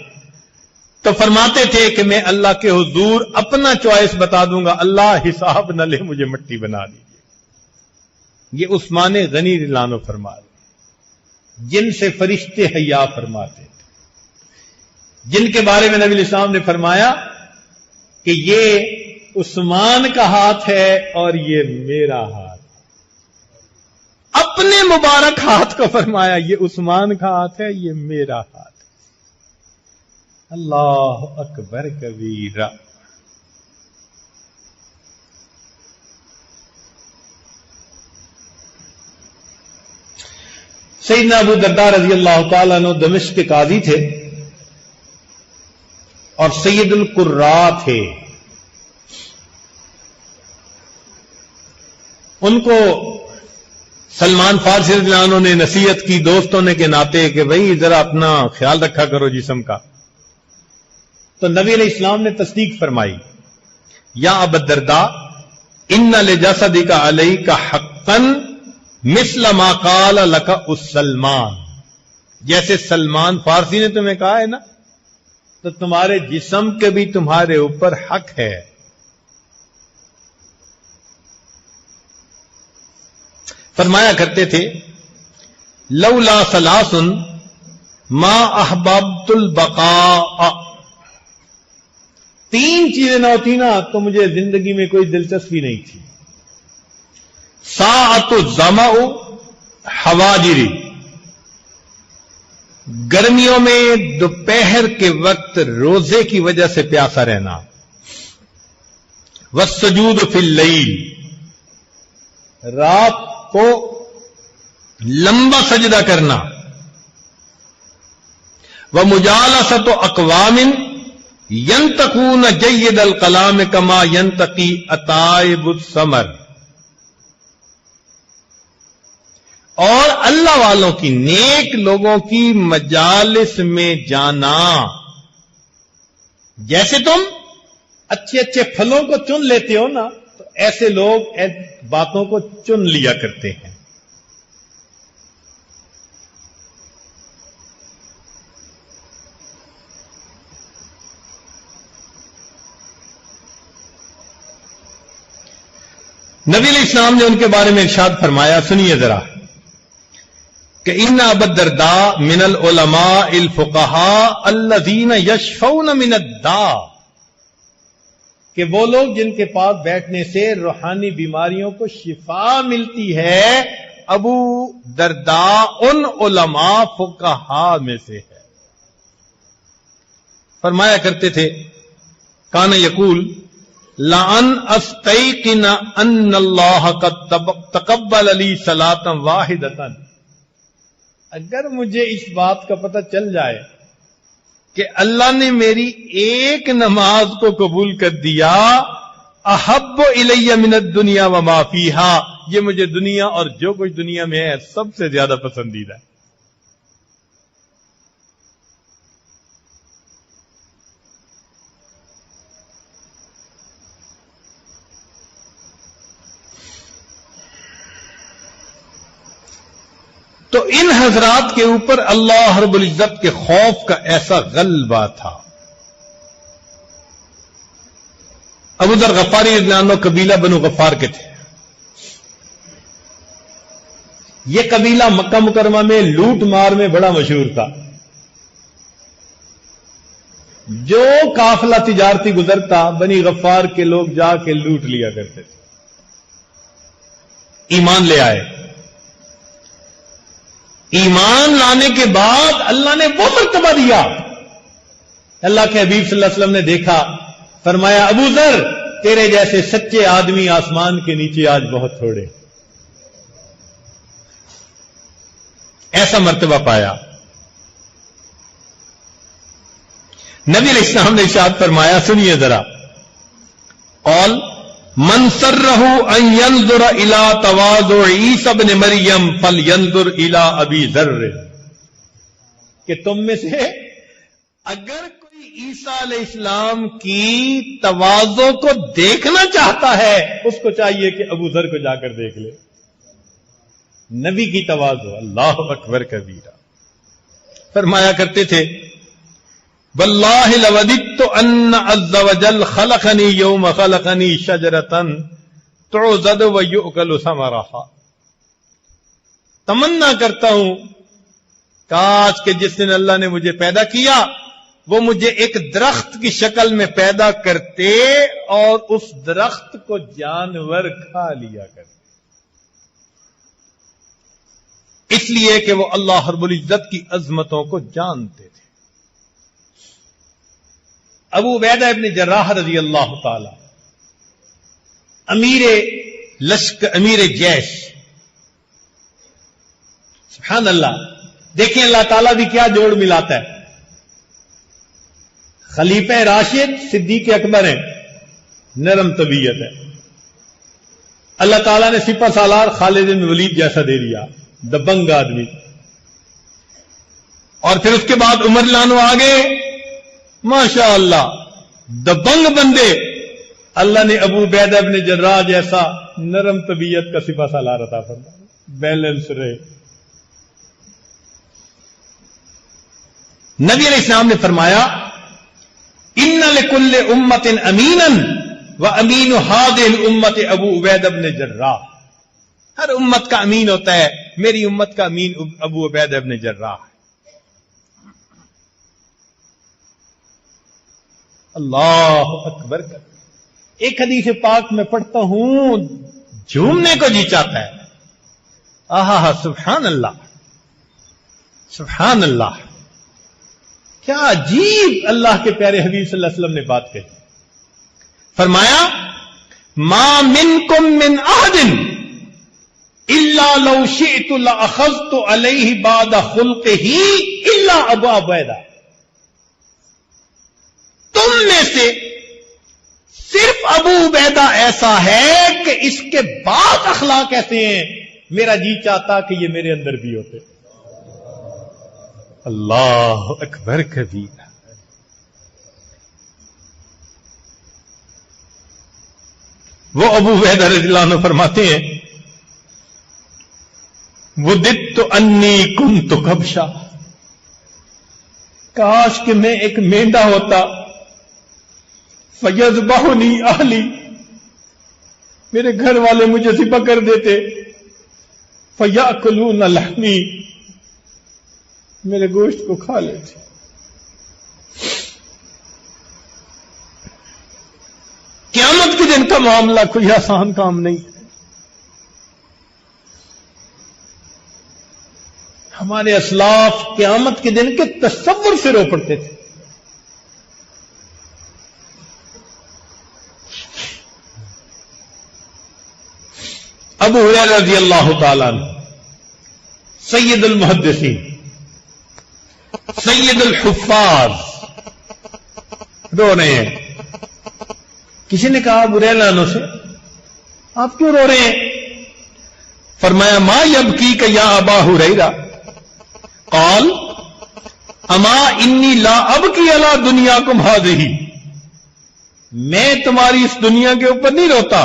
Speaker 1: تو فرماتے تھے کہ میں اللہ کے حضور اپنا چوائس بتا دوں گا، اللہ حساب نہ لے مجھے مٹی بنا دیجیے۔ یہ عثمان غنی رضی اللہ عنہ فرما رہے، جن سے فرشتے حیا فرماتے تھے، جن کے بارے میں نبی اسلام نے فرمایا کہ یہ عثمان کا ہاتھ ہے اور یہ میرا ہاتھ، اپنے مبارک ہاتھ کو فرمایا یہ عثمان کا ہاتھ ہے، یہ میرا ہاتھ۔ اللہ اکبر کبیرہ۔ سیدنا ابو درداء رضی اللہ تعالیٰ عنہ دمشق کے قاضی تھے اور سید القراء تھے۔ ان کو سلمان فارسی رضی اللہ عنہ نے نصیحت کی دوست ہونے کے ناطے کہ بھئی ذرا اپنا خیال رکھا کرو جسم کا، تو نبی علیہ السلام نے تصدیق فرمائی، یا ابا الدرداء ان لجسدک علیک حقا مثل ما قال لک السلمان، جیسے سلمان فارسی نے تمہیں کہا ہے نا، تو تمہارے جسم کے بھی تمہارے اوپر حق ہے۔ فرمایا کرتے تھے، لولا ثلاث ما احببت البقاء، 3 چیزیں نہ ہوتی نا تو مجھے زندگی میں کوئی دلچسپی نہیں تھی۔ ساعت الظمأ حواجری، گرمیوں میں دوپہر کے وقت روزے کی وجہ سے پیاسا رہنا، والسجود فی اللیل، رات کو لمبا سجدہ کرنا، ومجالست اقوام ینتقون جید الکلام کما ینتقی اطائب الثمر، اور اللہ والوں کی، نیک لوگوں کی مجالس میں جانا، جیسے تم اچھے اچھے پھلوں کو چن لیتے ہو نا، تو ایسے لوگ باتوں کو چن لیا کرتے ہیں۔ نبی علیہ السلام نے ان کے بارے میں ارشاد فرمایا، سنیے ذرا، کہ ان ابا الدرداء من العلماء الفقہاء الذین یشفون من الداء، کہ وہ لوگ جن کے پاس بیٹھنے سے روحانی بیماریوں کو شفا ملتی ہے، ابو درداء ان علماء فقہاء میں سے ہے۔ فرمایا کرتے تھے، کان یقول لَأَنْ أَسْتَيْقِنَ أَنَّ اللَّهَ قَدْ تَقَبَّلَ لِي صَلَاةً وَاحِدَةً، اگر مجھے اس بات کا پتہ چل جائے کہ اللہ نے میری ایک نماز کو قبول کر دیا، احب الیہ من الدنیا وما فیہا، یہ مجھے دنیا اور جو کچھ دنیا میں ہے سب سے زیادہ پسندیدہ ہے۔ تو ان حضرات کے اوپر اللہ رب العزت کے خوف کا ایسا غلبہ تھا۔ ابو ذر غفاری رضی اللہ عنہ قبیلہ بنو غفار کے تھے۔ یہ قبیلہ مکہ مکرمہ میں لوٹ مار میں بڑا مشہور تھا۔ جو قافلہ تجارتی گزرتا بنی غفار کے لوگ جا کے لوٹ لیا کرتے تھے۔ ایمان لے آئے، ایمان لانے کے بعد اللہ نے وہ مرتبہ دیا۔ اللہ کے حبیب صلی اللہ علیہ وسلم نے دیکھا، فرمایا ابو ذر تیرے جیسے سچے آدمی آسمان کے نیچے آج بہت تھوڑے، ایسا مرتبہ پایا۔ نبی علیہ السلام نے ارشاد فرمایا، سنیے ذرا، قال من سرہ ان ينظر الى تواضع عیسی ابن مریم فلینظر الى ابی ذر، کہ تم میں سے اگر کوئی عیسیٰ علیہ السلام کی تواضع کو دیکھنا چاہتا ہے اس کو چاہیے کہ ابو ذر کو جا کر دیکھ لے۔ نبی کی تواضع، اللہ اکبر کبیرہ۔ فرمایا کرتے تھے، واللہ لوددت ان عز وجل خلقنی یوم خلقنی شجرۃ تعضد ویؤکل ثمرها، تمنا کرتا ہوں کاش کہ جس دن اللہ نے مجھے پیدا کیا وہ مجھے ایک درخت کی شکل میں پیدا کرتے اور اس درخت کو جانور کھا لیا کرتے، اس لیے کہ وہ اللہ رب العزت کی عظمتوں کو جانتے تھے۔ ابو عبیدہ ابن جراح رضی اللہ تعالی امیر لشکر، امیر جیش، سبحان اللہ، دیکھیں اللہ تعالیٰ بھی کیا جوڑ ملاتا ہے۔ خلیفہ راشد صدیق اکبر ہیں، نرم طبیعت ہے، اللہ تعالیٰ نے سپہ سالار خالد بن ولید جیسا دے دیا، دبنگ آدمی، اور پھر اس کے بعد عمر لانو آگے، ماشاء اللہ دبنگ بندے، اللہ نے ابو عبیدہ ابن جراح جیسا نرم طبیعت کا سپہ سالار عطا فرمایا، بیلنس رہے۔ نبی علیہ السلام نے فرمایا، ان لکل امت امینا وامین هذه الامت ابو عبیدہ ابن جراح، ہر امت کا امین ہوتا ہے، میری امت کا امین ابو عبیدہ ابن جراح ہے۔ اللہ اکبر کر، ایک حدیث پاک میں پڑھتا ہوں جھومنے کو جی چاہتا ہے۔ آہا سبحان اللہ، سبحان اللہ، کیا عجیب اللہ کے پیارے حبیب صلی اللہ علیہ وسلم نے بات کہی۔ فرمایا، ما منکم من احد الا لو شئت لاخذت علیہ بعد خلقہ الا ابا عبیدہ، تم میں سے صرف ابو عبیدہ ایسا ہے کہ اس کے بعد اخلاق ایسے ہیں، میرا جی چاہتا کہ یہ میرے اندر بھی ہوتے۔ اللہ اکبر کبیرہ۔ وہ ابو عبیدہ رضی اللہ عنہ فرماتے ہیں، وَدِدْتُ أَنِّي كُنْتُ كَبْشًا، کاش کہ میں ایک مینڈا ہوتا، فَيَذْبَحُنِي أَهْلِي، میرے گھر والے مجھے ذبح کر دیتے، فَيَأْكُلُونَ لَحْمِي، میرے گوشت کو کھا لیتے۔ قیامت کے دن کا معاملہ کوئی آسان کام نہیں ہے۔ ہمارے اسلاف قیامت کے دن کے تصور سے رو پڑتے تھے۔ ابو ہریرہ رضی اللہ تعالیٰ عنہ سید المحدثین، سید الحفاظ رو رہے ہیں، کسی نے کہا ابو ہریرہ عنہ سے آپ کیوں رو رہے ہیں؟ فرمایا ما یبکیک یا ابا ہریرہ قال اما انی لا ابکی علی دنیاکم ھذہ، میں تمہاری اس دنیا کے اوپر نہیں روتا،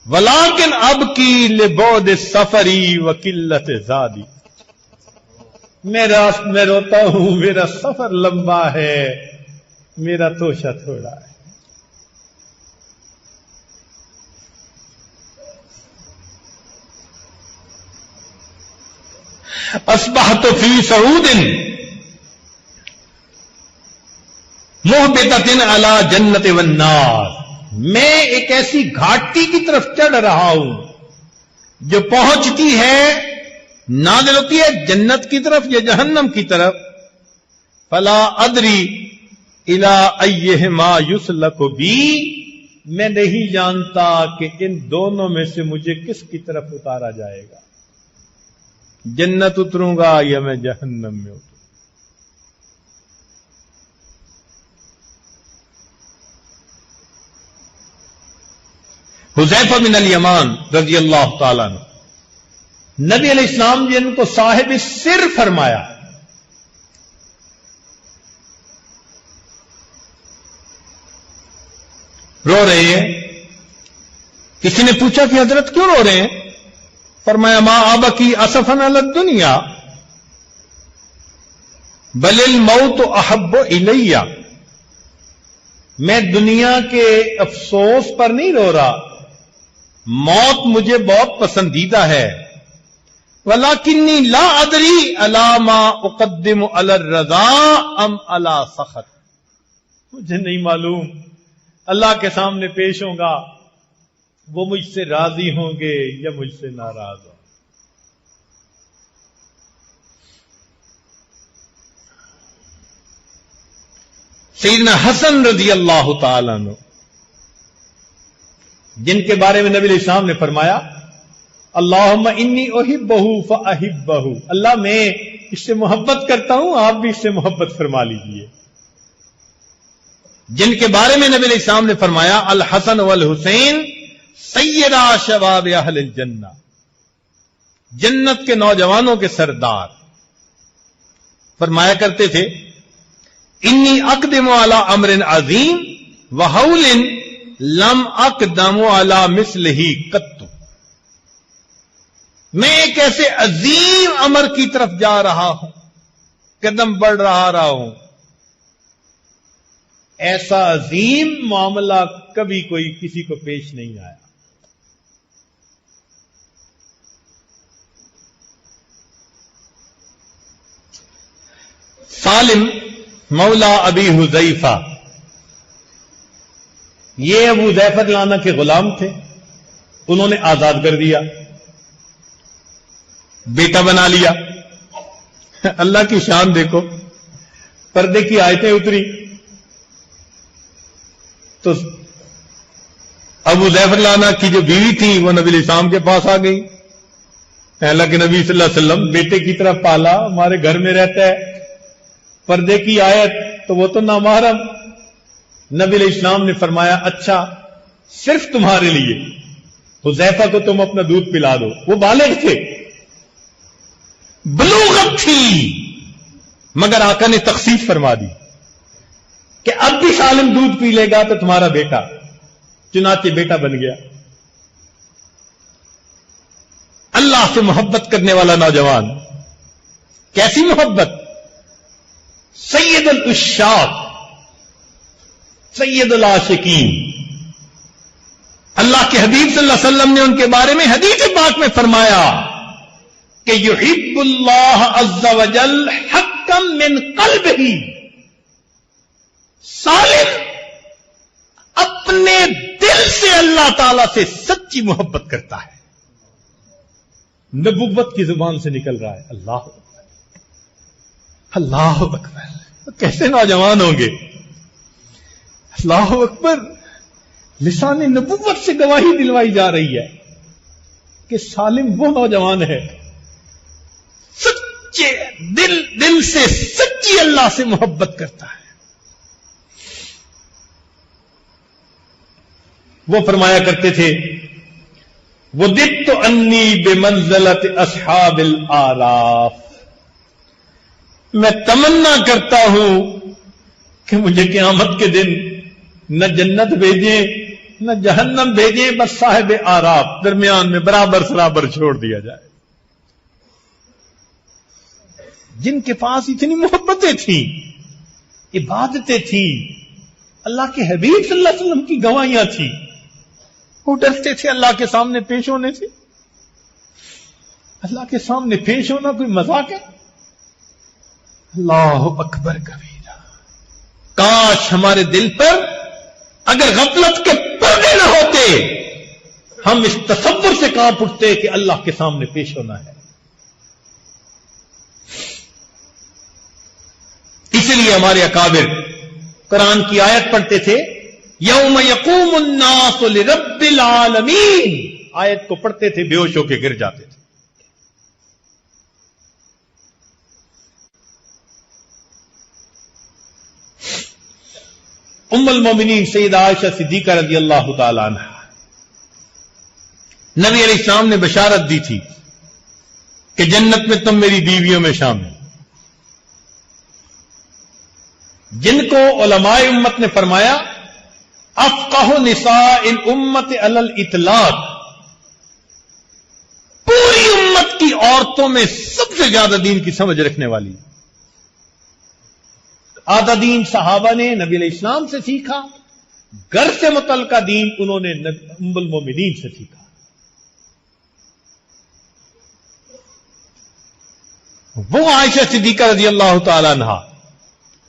Speaker 1: ولیکن ابکی لبعد السفری وقلت زادی، میں روتا ہوں میرا سفر لمبا ہے، میرا توشہ تھوڑا ہے۔ اصبحت فی صعود محبتۃ علی جنت والنار، میں ایک ایسی گھاٹی کی طرف چڑھ رہا ہوں جو پہنچتی ہے، نازل ہوتی ہے جنت کی طرف یا جہنم کی طرف، فلا ادری الی ایہما یسلک بی، میں نہیں جانتا کہ ان دونوں میں سے مجھے کس کی طرف اتارا جائے گا، جنت اتروں گا یا میں جہنم میں اتروں۔ حذیفہ بن الیمان رضی اللہ تعالیٰ عنہ، نبی علیہ السلام جن کو صاحب سر فرمایا، رو رہے ہیں۔ کسی نے پوچھا کہ حضرت کیوں رو رہے ہیں؟ فرمایا ما ابکی اسفا علی الدنیا بل الموت احب الی، میں دنیا کے افسوس پر نہیں رو رہا، موت مجھے بہت پسندیدہ ہے، ولیکنی لا ادری الی ما اقدم علی الرضا ام علی سخط، مجھے نہیں معلوم اللہ کے سامنے پیش ہوں گا وہ مجھ سے راضی ہوں گے یا مجھ سے ناراض ہوں۔ سیدنا حسن رضی اللہ تعالیٰ عنہ، جن کے بارے میں نبی علیہ السلام نے فرمایا اللہم انی احبہ فاحبہ، اللہ میں اس سے محبت کرتا ہوں، آپ بھی اس سے محبت فرما لیجئے، جن کے بارے میں نبی علیہ السلام نے فرمایا الحسن والحسین سیدہ شباب اہل الجنہ، جنت کے نوجوانوں کے سردار، فرمایا کرتے تھے انی اقدم علی امر عظیم وحول لم اقدم علی مثلہ قط، میں ایک ایسے عظیم امر کی طرف جا رہا ہوں، قدم بڑھ رہا ہوں، ایسا عظیم معاملہ کبھی کوئی کسی کو پیش نہیں آیا۔ سالم مولا ابی حذیفہ، یہ ابو حذیفہ عنہ کے غلام تھے، انہوں نے آزاد کر دیا، بیٹا بنا لیا۔ اللہ کی شان دیکھو، پردے کی آیتیں اتری تو ابو حذیفہ عنہ کی جو بیوی تھی وہ نبی علیہ السلام کے پاس آ گئی، اللہ کے نبی صلی اللہ علیہ وسلم بیٹے کی طرح پالا، ہمارے گھر میں رہتا ہے، پردے کی آیت تو وہ تو نامحرم۔ نبی علیہ السلام نے فرمایا اچھا صرف تمہارے لیے حذیفہ کو تم اپنا دودھ پلا دو، وہ بالغ تھے، بلوغت تھی، مگر آقا نے تخصیص فرما دی کہ اب بھی سالم دودھ پی لے گا تو تمہارا بیٹا، چنانچہ بیٹا بن گیا۔ اللہ سے محبت کرنے والا نوجوان، کیسی محبت؟ سید العشاق، سید العاشقین، اللہ کے حبیب صلی اللہ علیہ وسلم نے ان کے بارے میں حدیث پاک میں فرمایا کہ یحب اللہ عز وجل حقا من قلبہ، سالم اپنے دل سے اللہ تعالی سے سچی محبت کرتا ہے، نبوت کی زبان سے نکل رہا ہے اللہ اکبر، اللہ اکبر، کیسے نوجوان ہوں گے، اللہ اکبر، لسان نبوت سے گواہی دلوائی جا رہی ہے کہ سالم وہ نوجوان ہے سچے دل سے سچی اللہ سے محبت کرتا ہے۔ وہ فرمایا کرتے تھے وَدِدْتُ أَنِّي بِمَنزَلَةِ أَصْحَابِ الْآرَافِ، میں تمنا کرتا ہوں کہ مجھے قیامت کے دن نہ جنت بھیجیں نہ جہنم بھیجیں، بس صاحب آراف درمیان میں برابر سرابر چھوڑ دیا جائے، جن کے پاس اتنی محبتیں تھیں، عبادتیں تھیں، اللہ کے حبیب صلی اللہ علیہ وسلم کی گواہیاں تھیں، وہ ڈرتے تھے اللہ کے سامنے پیش ہونے سے۔ اللہ کے سامنے پیش ہونا کوئی مذاق ہے؟ اللہ اکبر کبیرہ، کاش ہمارے دل پر اگر غفلت کے پردے نہ ہوتے، ہم اس تصور سے کانپ اٹھتے کہ اللہ کے سامنے پیش ہونا ہے۔ اسی لیے ہمارے اکابر قرآن کی آیت پڑھتے تھے یوم یقوم الناس لرب العالمین، آیت کو پڑھتے تھے بے ہوش ہو کے گر جاتے تھے۔ ام المومنین سیدہ عائشہ صدیقہ رضی اللہ تعالی عنہ، نبی علیہ السلام نے بشارت دی تھی کہ جنت میں تم میری بیویوں میں شامل، جن کو علماء امت نے فرمایا افقہ نساء الامت علی الاطلاق، پوری امت کی عورتوں میں سب سے زیادہ دین کی سمجھ رکھنے والی، آدھا دین صحابہ نے نبی علیہ السلام سے سیکھا، گھر سے متعلقہ دین انہوں نے ام المومنین سے سیکھا۔ وہ عائشہ صدیقہ رضی اللہ تعالی عنہ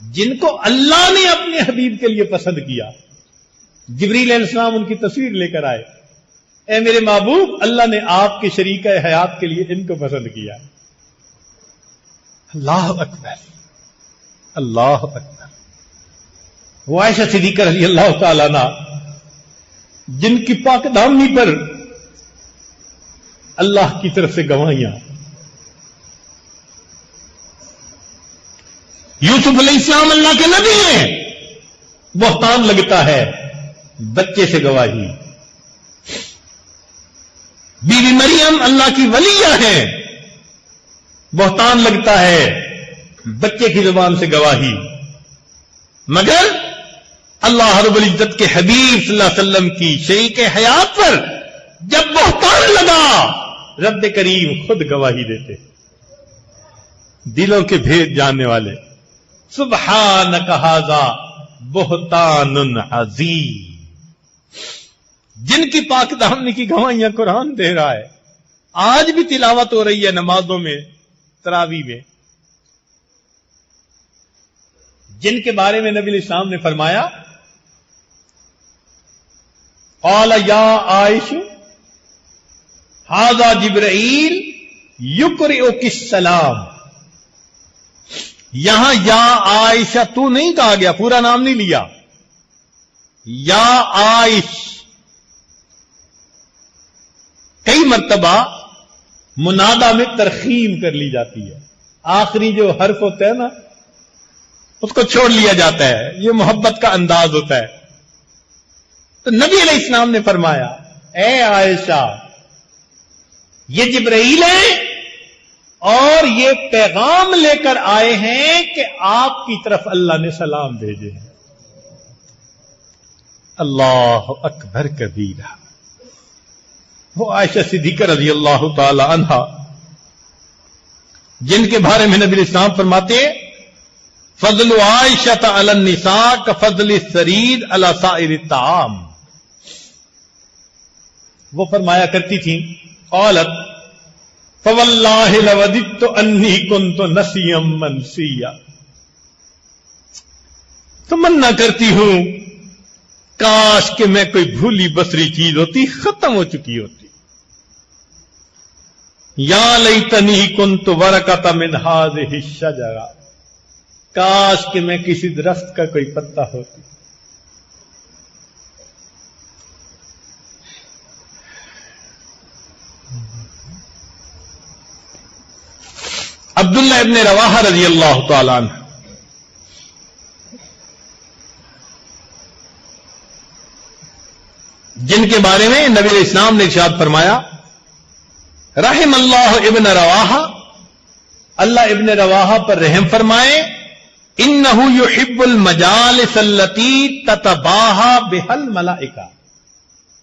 Speaker 1: جن کو اللہ نے اپنے حبیب کے لیے پسند کیا، جبریل علیہ السلام ان کی تصویر لے کر آئے، اے میرے محبوب، اللہ نے آپ کے شریک حیات کے لیے ان کو پسند کیا۔ اللہ اکبر، اللہ اکبر۔ وہ عائشہ صدیقہ رضی اللہ تعالی عنہ جن کی پاک دامنی پر اللہ کی طرف سے گواہیاں، یوسف علیہ السلام اللہ کے نبی ہیں، بہتان لگتا ہے بچے سے گواہی، بی بی مریم اللہ کی ولیہ ہیں، بہتان لگتا ہے بچے کی زبان سے گواہی، مگر اللہ رب العزت کے حبیب صلی اللہ علیہ وسلم کی شریک حیات پر جب بہتان لگا، رب کریم خود گواہی دیتے، دلوں کے بھید جاننے والے، سبحانک ھذا بہتان عظیم، جن کی پاک دامنی کی گواہیاں قرآن دے رہا ہے، آج بھی تلاوت ہو رہی ہے نمازوں میں، تراویح میں، جن کے بارے میں نبی علیہ السلام نے فرمایا قال یا عائشہ ھذا جبرائیل یقرئک السلام، یہاں یا عائشہ تو نہیں کہا گیا، پورا نام نہیں لیا، یا عائش، کئی مرتبہ منادا میں ترخیم کر لی جاتی ہے، آخری جو حرف ہوتا ہے نا اس کو چھوڑ لیا جاتا ہے، یہ محبت کا انداز ہوتا ہے۔ تو نبی علیہ السلام نے فرمایا اے عائشہ، یہ جبرائیل ہیں اور یہ پیغام لے کر آئے ہیں کہ آپ کی طرف اللہ نے سلام بھیجے ہیں۔ اللہ اکبر کبیرہ۔ وہ عائشہ صدیقہ رضی اللہ تعالی عنہا جن کے بارے میں نبی علیہ السلام فرماتے فضل عائشہ علی النساء کفضل الثرید علی سائر الطعام، وہ فرمایا کرتی تھیں قالت فواللہ لوددت انی کنت نسیا منسیا، تمنا کرتی ہوں کاش کہ میں کوئی بھولی بسری چیز ہوتی، ختم ہو چکی ہوتی، یا لیتنی کنت ورقۃ من ھذہ الشجرہ، کاش کہ میں کسی درخت کا کوئی پتا ہوتی۔ عبداللہ ابن رواحہ رضی اللہ تعالی عنہ جن کے بارے میں نبی علیہ السلام نے ارشاد فرمایا رحم اللہ ابن رواحہ، اللہ ابن رواحہ پر رحم فرمائے، انہ یحب المجالس التی تتباہا بہا الملائکہ،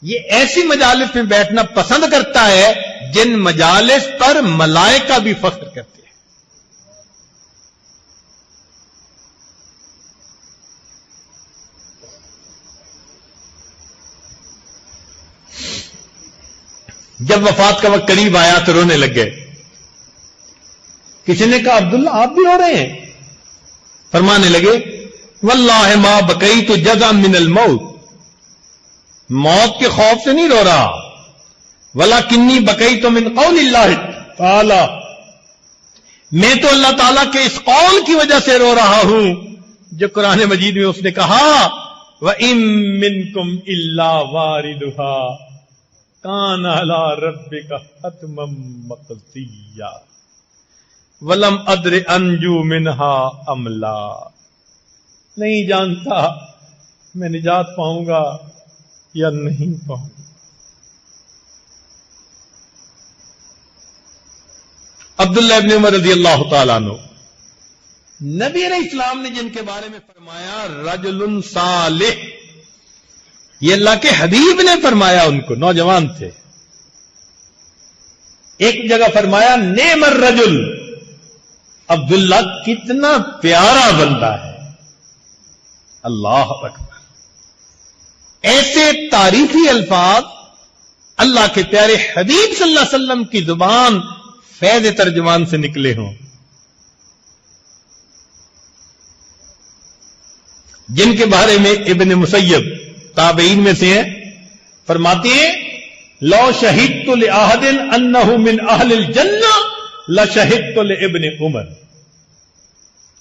Speaker 1: یہ ایسی مجالس میں بیٹھنا پسند کرتا ہے جن مجالس پر ملائکہ بھی فخر کرتے ہیں۔ جب وفات کا وقت قریب آیا تو رونے لگ گئے۔ کسی نے کہا عبداللہ آپ بھی رو رہے ہیں؟ فرمانے لگے واللہ ما بکیت جزعا من الموت، موت کے خوف سے نہیں رو رہا، ولکنی بکیت من قول اللہ تعالی، میں تو اللہ تعالیٰ کے اس قول کی وجہ سے رو رہا ہوں جو قرآن مجید میں اس نے کہا وَإِن مِّنكُمْ إِلَّا وَارِدُهَا کان علی ربک حتما مقضیا ولم ادر انجو منہا ام لا، نہیں جانتا میں نجات پاؤں گا یا نہیں پاؤں گا۔ عبداللہ ابن عمر رضی اللہ تعالیٰ عنہ، نبی علیہ السلام نے جن کے بارے میں فرمایا رجل صالح، یہ اللہ کے حبیب نے فرمایا، ان کو نوجوان تھے۔ ایک جگہ فرمایا نعم الرجل، عبداللہ کتنا پیارا بندہ ہے، اللہ اکبر۔ ایسے تعریفی الفاظ اللہ کے پیارے حبیب صلی اللہ علیہ وسلم کی زبان فیض ترجمان سے نکلے ہوں، جن کے بارے میں ابن مسیب تابعین میں سے ہیں، فرماتے ہیں لو شہدت لأحد انہ من اہل الجنہ لشہدت لابن عمر،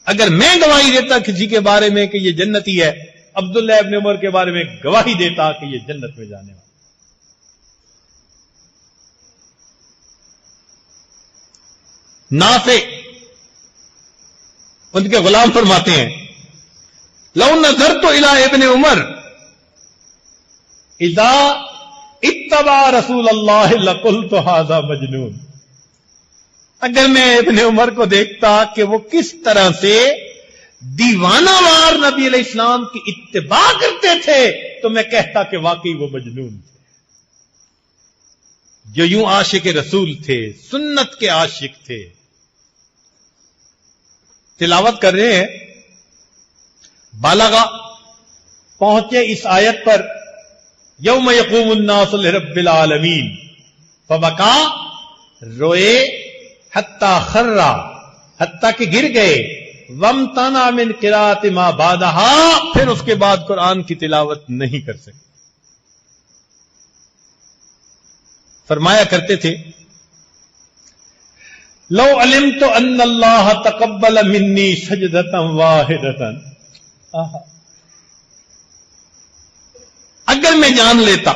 Speaker 1: اگر میں گواہی دیتا کسی کے بارے میں کہ یہ جنتی ہے، عبداللہ ابن عمر کے بارے میں گواہی دیتا کہ یہ جنت میں جانے والا۔ نافع ان کے غلام فرماتے ہیں لو نظرت الی ابن عمر اذا اتبع رسول اللہ لقلت ھذا مجنون، اگر میں ابن عمر کو دیکھتا کہ وہ کس طرح سے دیوانہ وار نبی علیہ السلام کی اتباع کرتے تھے تو میں کہتا کہ واقعی وہ مجنون تھے، جو یوں عاشق رسول تھے، سنت کے عاشق تھے۔ تلاوت کر رہے ہیں، بالغ پہنچے اس آیت پر یوم یقوم الناس لرب العالمین فبکا، روئے حتی خرا، حتی کہ گر گئے، وامتنع من قراءۃ ما بعدہا، پھر اس کے بعد قرآن کی تلاوت نہیں کر سکے۔ فرمایا کرتے تھے لو علمت ان اللہ تقبل منی سجدۃ واحدۃ، اگر میں جان لیتا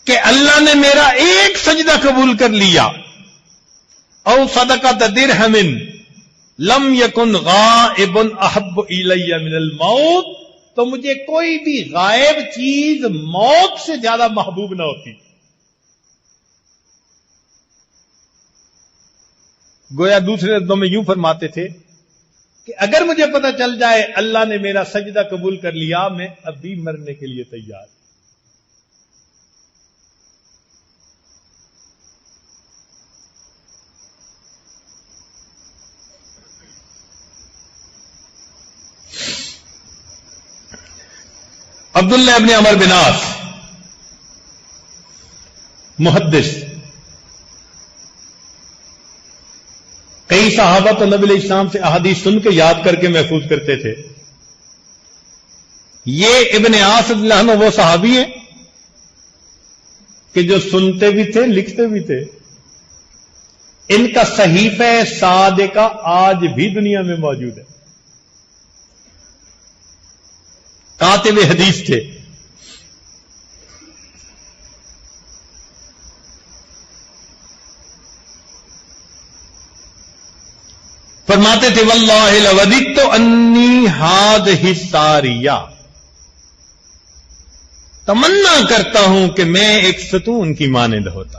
Speaker 1: کہ اللہ نے میرا ایک سجدہ قبول کر لیا، او صدقۃ درہم لم یکن غائب احب الی من الموت، تو مجھے کوئی بھی غائب چیز موت سے زیادہ محبوب نہ ہوتی۔ گویا دوسرے لفظوں میں یوں فرماتے تھے کہ اگر مجھے پتہ چل جائے اللہ نے میرا سجدہ قبول کر لیا، میں ابھی مرنے کے لیے تیار۔ عبداللہ ابن عمر بن عاص محدث، کئی صحابہ تو نبی علیہ السلام سے احادیث سن کے یاد کر کے محفوظ کرتے تھے۔ یہ ابن عاص رضی اللہ عنہ وہ صحابی ہیں کہ جو سنتے بھی تھے، لکھتے بھی تھے۔ ان کا صحیفہ صادقہ آج بھی دنیا میں موجود ہے۔ کاتب حدیث تھے۔ فرماتے تھے واللہ لوددت انی ہذہ الساریہ، تمنا کرتا ہوں کہ میں ایک ستون کی مانند ہوتا.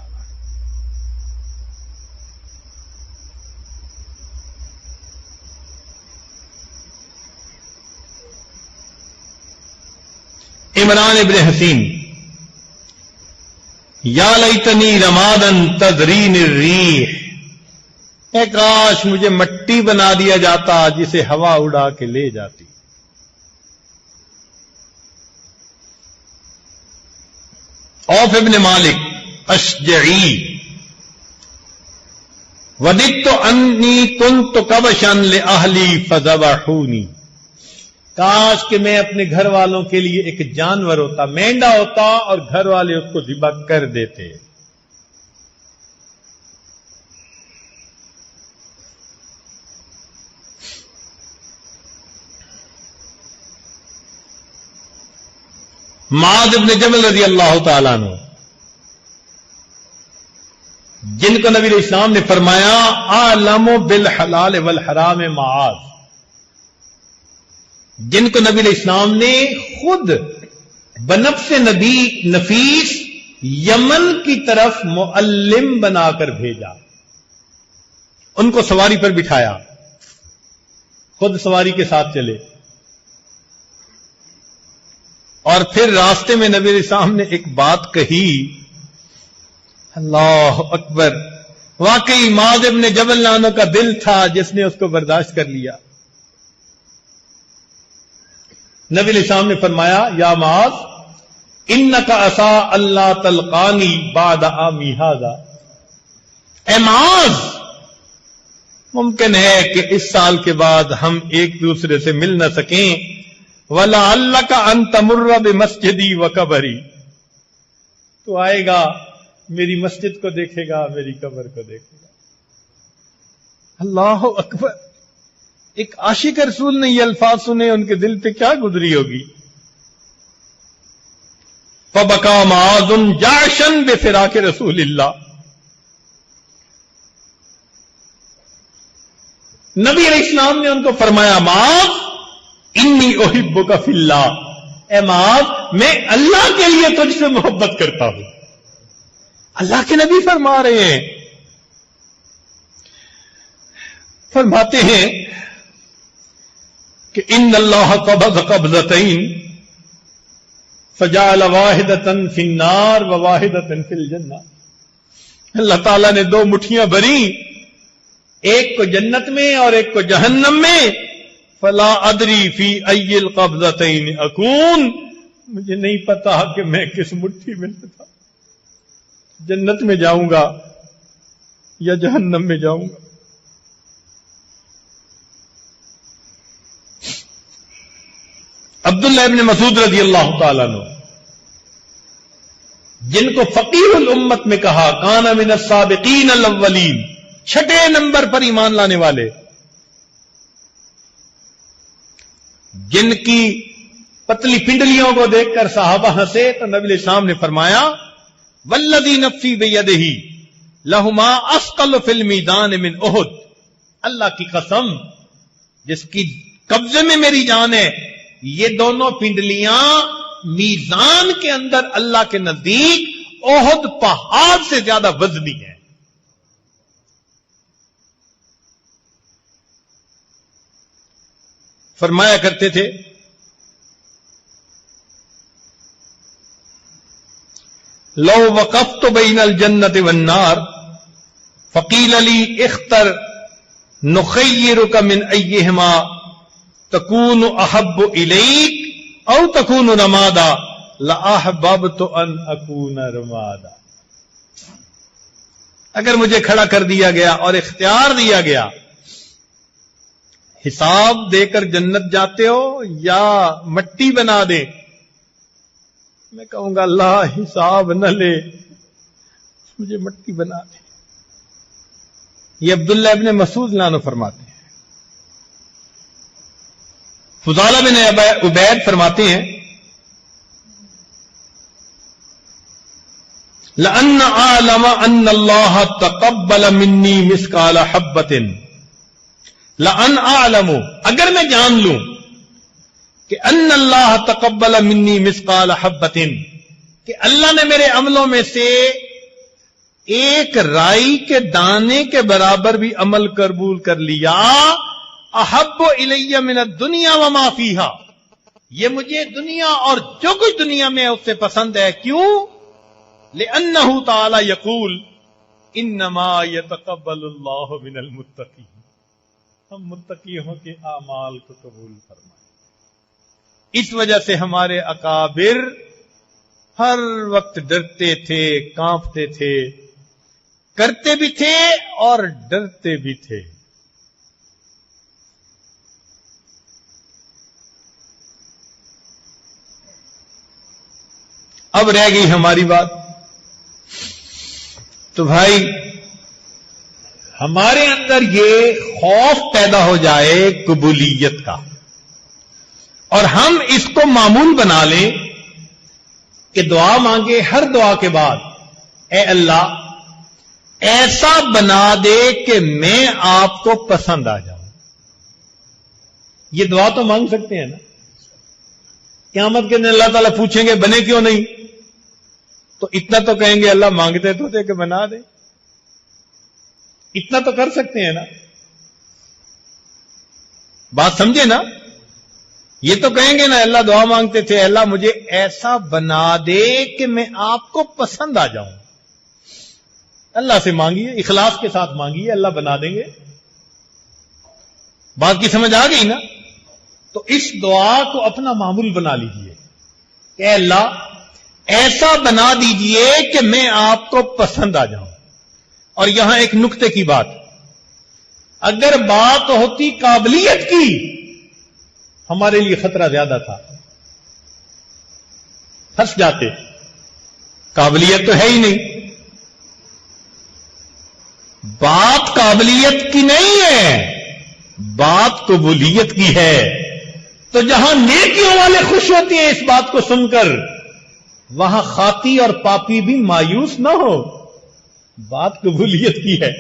Speaker 1: عمران ابن حسین یا لیتنی رمادن تذرین الریح، اے کاش مجھے مٹی بنا دیا جاتا جسے ہوا اڑا کے لے جاتی. اوف ابن مالک اشجعی وددت انی کنت کبشا لأہلی فذبحونی، کاش کہ میں اپنے گھر والوں کے لیے ایک جانور ہوتا، مینڈا ہوتا، اور گھر والے اس کو ذبح کر دیتے. معاذ بن جبل رضی اللہ تعالیٰ عنہ، جن کو نبی علیہ السلام نے فرمایا اعلم بالحلال والحرام معاذ، جن کو نبی علیہ السلام نے خود بنفس نبی نفیس یمن کی طرف معلم بنا کر بھیجا، ان کو سواری پر بٹھایا، خود سواری کے ساتھ چلے، اور پھر راستے میں نبی علیہ السلام نے ایک بات کہی، اللہ اکبر، واقعی معاذ ابن جبل عنہ کا دل تھا جس نے اس کو برداشت کر لیا. نبی علیہ السلام نے فرمایا یا معاذ انک عسى اللہ تلقانی بعد عامی ھذا، اے معاذ ممکن ہے کہ اس سال کے بعد ہم ایک دوسرے سے مل نہ سکیں، وَلَعَلَّكَ أَن تَمُرَّ بِمَسْجِدِي وَقَبْرِي، تو آئے گا میری مسجد کو دیکھے گا، میری قبر کو دیکھے گا. اللہ اکبر، ایک عاشق رسول نے یہ الفاظ سنے، ان کے دل پہ کیا گزری ہوگی. فَبَكَى مُعَاذٌ جَعْشًا بِفِرَاقِ رسول اللہ، نبی علیہ السلام نے ان کو فرمایا معاذ انی احبک فی اللہ، اے معاذ میں اللہ کے لیے تجھ سے محبت کرتا ہوں. اللہ کے نبی فرما رہے ہیں، فرماتے ہیں کہ ان اللہ قبض قبضتین فجعل واحدۃ فی النار وواحدۃ فی الجنہ، اللہ تعالیٰ نے دو مٹھیاں بھری، ایک کو جنت میں اور ایک کو جہنم میں. فلا ادری فی ای القبضتین اکون، مجھے نہیں پتا کہ میں کس مٹھی میں تھا، جنت میں جاؤں گا یا جہنم میں جاؤں گا. عبداللہ ابن مسعود رضی اللہ تعالیٰ عنہ، جن کو فقیہ الامت میں کہا کان من السابقین الاولین، چھٹے نمبر پر ایمان لانے والے، جن کی پتلی پنڈلیوں کو دیکھ کر صحابہ ہنسے تو نبی علیہ السلام نے فرمایا والذی نفسی بیدہ لہما اثقل فی المیزان من احد، اللہ کی قسم جس کی قبضے میں میری جان ہے، یہ دونوں پنڈلیاں میزان کے اندر اللہ کے نزدیک احد پہاڑ سے زیادہ وزنی ہیں. فرمایا کرتے تھے لو وقفت بین الجنت والنار فقیل لی اختر نخیرک من ایہما تکون احب الیک او تکون رمادا لاحببت ان اکون رمادا. اگر مجھے کھڑا کر دیا گیا اور اختیار دیا گیا حساب دے کر جنت جاتے ہو یا مٹی بنا دے، میں کہوں گا اللہ حساب نہ لے، مجھے مٹی بنا دے. یہ عبداللہ ابن مسعود لانو فرماتے ہیں. فضالہ بن عبید فرماتے ہیں لأن أعلم أن الله تقبل مني مثقال حبة، لأن أعلم اگر میں جان لوں کہ ان اللہ تقبل منی مثقال حبۃ، کہ اللہ نے میرے عملوں میں سے ایک رائی کے دانے کے برابر بھی عمل قبول کر لیا، احب الی من الدنیا وما فیہا، یہ مجھے دنیا اور جو کچھ دنیا میں ہے اس سے پسند ہے. کیوں؟ لأنہ تعالی یقول انما یتقبل اللہ من المتقین، ہم متقیوں کے اعمال کو قبول فرمائیں. اس وجہ سے ہمارے اکابر ہر وقت ڈرتے تھے، کانپتے تھے، کرتے بھی تھے اور ڈرتے بھی تھے. اب رہ گئی ہماری بات. تو بھائی ہمارے اندر یہ خوف پیدا ہو جائے قبولیت کا، اور ہم اس کو معمول بنا لیں کہ دعا مانگے ہر دعا کے بعد اے اللہ ایسا بنا دے کہ میں آپ کو پسند آ جاؤں. یہ دعا تو مانگ سکتے ہیں نا. قیامت کے دن اللہ تعالیٰ پوچھیں گے بنے کیوں نہیں، تو اتنا تو کہیں گے اللہ مانگتے تو تھے کہ بنا دے. اتنا تو کر سکتے ہیں نا. بات سمجھے نا. یہ تو کہیں گے نا اللہ دعا مانگتے تھے اللہ مجھے ایسا بنا دے کہ میں آپ کو پسند آ جاؤں. اللہ سے مانگیے، اخلاص کے ساتھ مانگیے، اللہ بنا دیں گے. بات کی سمجھ آ گئی نا. تو اس دعا کو اپنا معمول بنا لیجئے کہ اے اللہ ایسا بنا دیجئے کہ میں آپ کو پسند آ جاؤں. اور یہاں ایک نکتے کی بات، اگر بات ہوتی قابلیت کی ہمارے لیے خطرہ زیادہ تھا، پھنس جاتے. قابلیت تو ہے ہی نہیں. بات قابلیت کی نہیں ہے، بات قبولیت کی ہے. تو جہاں نیکیوں والے خوش ہوتے ہیں اس بات کو سن کر، وہاں خاطی اور پاپی بھی مایوس نہ ہو. بات قبولیت کی ہے،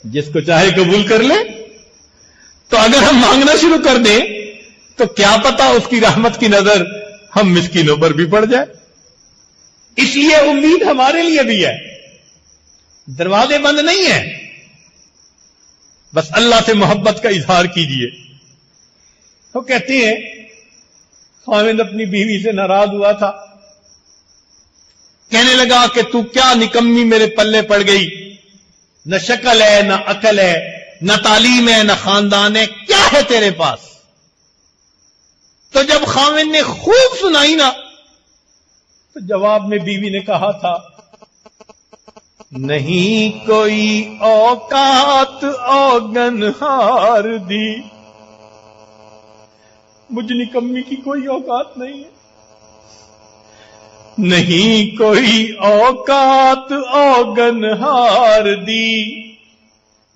Speaker 1: جس کو چاہے قبول کر لے. تو اگر ہم مانگنا شروع کر دیں تو کیا پتا اس کی رحمت کی نظر ہم مسکینوں پر بھی پڑ جائے. اس لیے امید ہمارے لیے بھی ہے، دروازے بند نہیں ہیں. بس اللہ سے محبت کا اظہار کیجیے. وہ کہتے ہیں خاوند اپنی بیوی سے ناراض ہوا تھا، کہنے لگا کہ تو کیا نکمی میرے پلے پڑ گئی، نہ شکل ہے نہ عقل ہے نہ تعلیم ہے نہ خاندان ہے، کیا ہے تیرے پاس؟ تو جب خاوند نے خوب سنائی نا تو جواب میں بیوی نے کہا تھا نہیں کوئی اوقات اوگن ہار دی. مجھ نکمی کی کوئی اوقات نہیں ہے، نہیں کوئی اوقات اوگن ہار دی،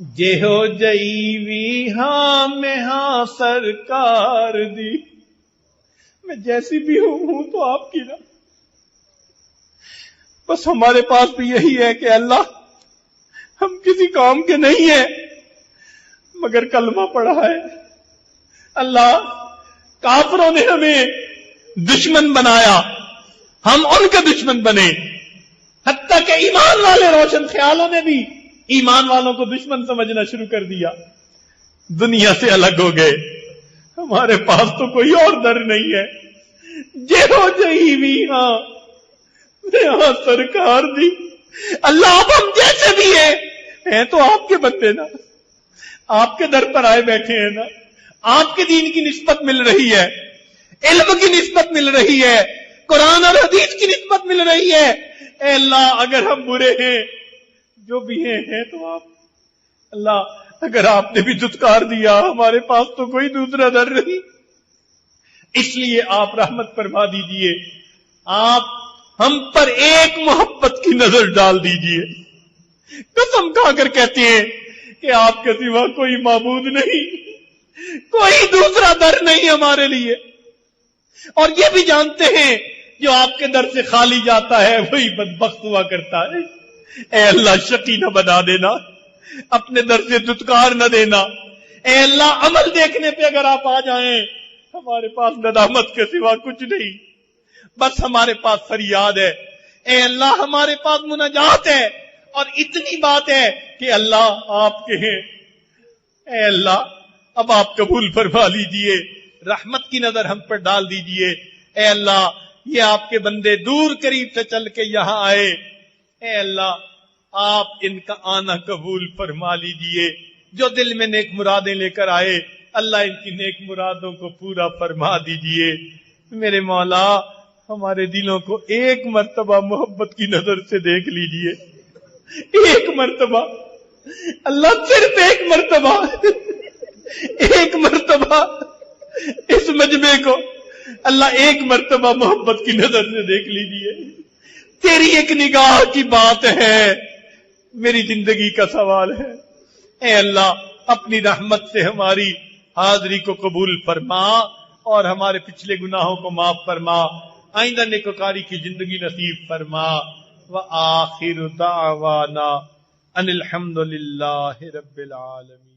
Speaker 1: جے ہو جئی وی ہاں میں ہاں سرکار دی. میں جیسی بھی ہوں تو آپ کی نا. بس ہمارے پاس بھی یہی ہے کہ اللہ ہم کسی کام کے نہیں ہیں مگر کلمہ پڑھا ہے. اللہ کافروں نے ہمیں دشمن بنایا، ہم ان کے دشمن بنے. حتیٰ کہ ایمان والے روشن خیالوں نے بھی ایمان والوں کو دشمن سمجھنا شروع کر دیا. دنیا سے الگ ہو گئے. ہمارے پاس تو کوئی اور در نہیں ہے. جے ہو جئی بھی ہاں یہاں سرکار دی. اللہ آپ ہم جیسے بھی ہیں تو آپ کے بندے نا، آپ کے در پر آئے بیٹھے ہیں نا. آپ کے دین کی نسبت مل رہی ہے، علم کی نسبت مل رہی ہے، قرآن اور حدیث کی نسبت مل رہی ہے. اے اللہ اگر ہم برے ہیں جو بھی ہیں تو آپ اللہ اگر آپ نے بھی دھتکار دیا ہمارے پاس تو کوئی دوسرا در نہیں. اس لیے آپ رحمت فرما دیجئے، آپ ہم پر ایک محبت کی نظر ڈال دیجئے. قسم کھا کر کہتے ہیں کہ آپ کے سوا کوئی معبود نہیں، کوئی دوسرا در نہیں ہمارے لیے. اور یہ بھی جانتے ہیں جو آپ کے در سے خالی جاتا ہے وہی بدبخت ہوا کرتا ہے. اے اللہ شقی نہ بنا دینا، اپنے در سے دھتکار نہ دینا. اے اللہ عمل دیکھنے پہ اگر آپ آ جائیں ہمارے پاس ندامت کے سوا کچھ نہیں.
Speaker 2: بس ہمارے پاس فریاد ہے، اے اللہ ہمارے پاس مناجات ہے، اور اتنی بات ہے کہ اللہ آپ کے ہیں، اے اللہ اب آپ قبول فرما لیجئے، رحمت کی نظر ہم پر ڈال دیجئے، اے اللہ یہ آپ کے بندے دور قریب سے چل کے یہاں آئے، اے اللہ آپ ان کا آنا قبول فرما لیجئے، جو دل میں نیک مرادیں لے کر آئے اللہ ان کی نیک مرادوں کو پورا فرما دیجئے۔ میرے مولا ہمارے دلوں کو ایک مرتبہ محبت کی نظر سے دیکھ لیجئے، ایک مرتبہ، اللہ صرف ایک مرتبہ، ایک مرتبہ اس مجمع کو اللہ ایک مرتبہ محبت کی نظر سے دیکھ لیجئے۔ تیری ایک نگاہ کی بات ہے، میری زندگی کا سوال ہے، اے اللہ اپنی رحمت سے ہماری حاضری کو قبول فرما اور ہمارے پچھلے گناہوں کو معاف فرما، آئندہ نیکوکاری کی زندگی نصیب فرما۔ وآخر دعوانا ان الحمد للہ رب العالمین۔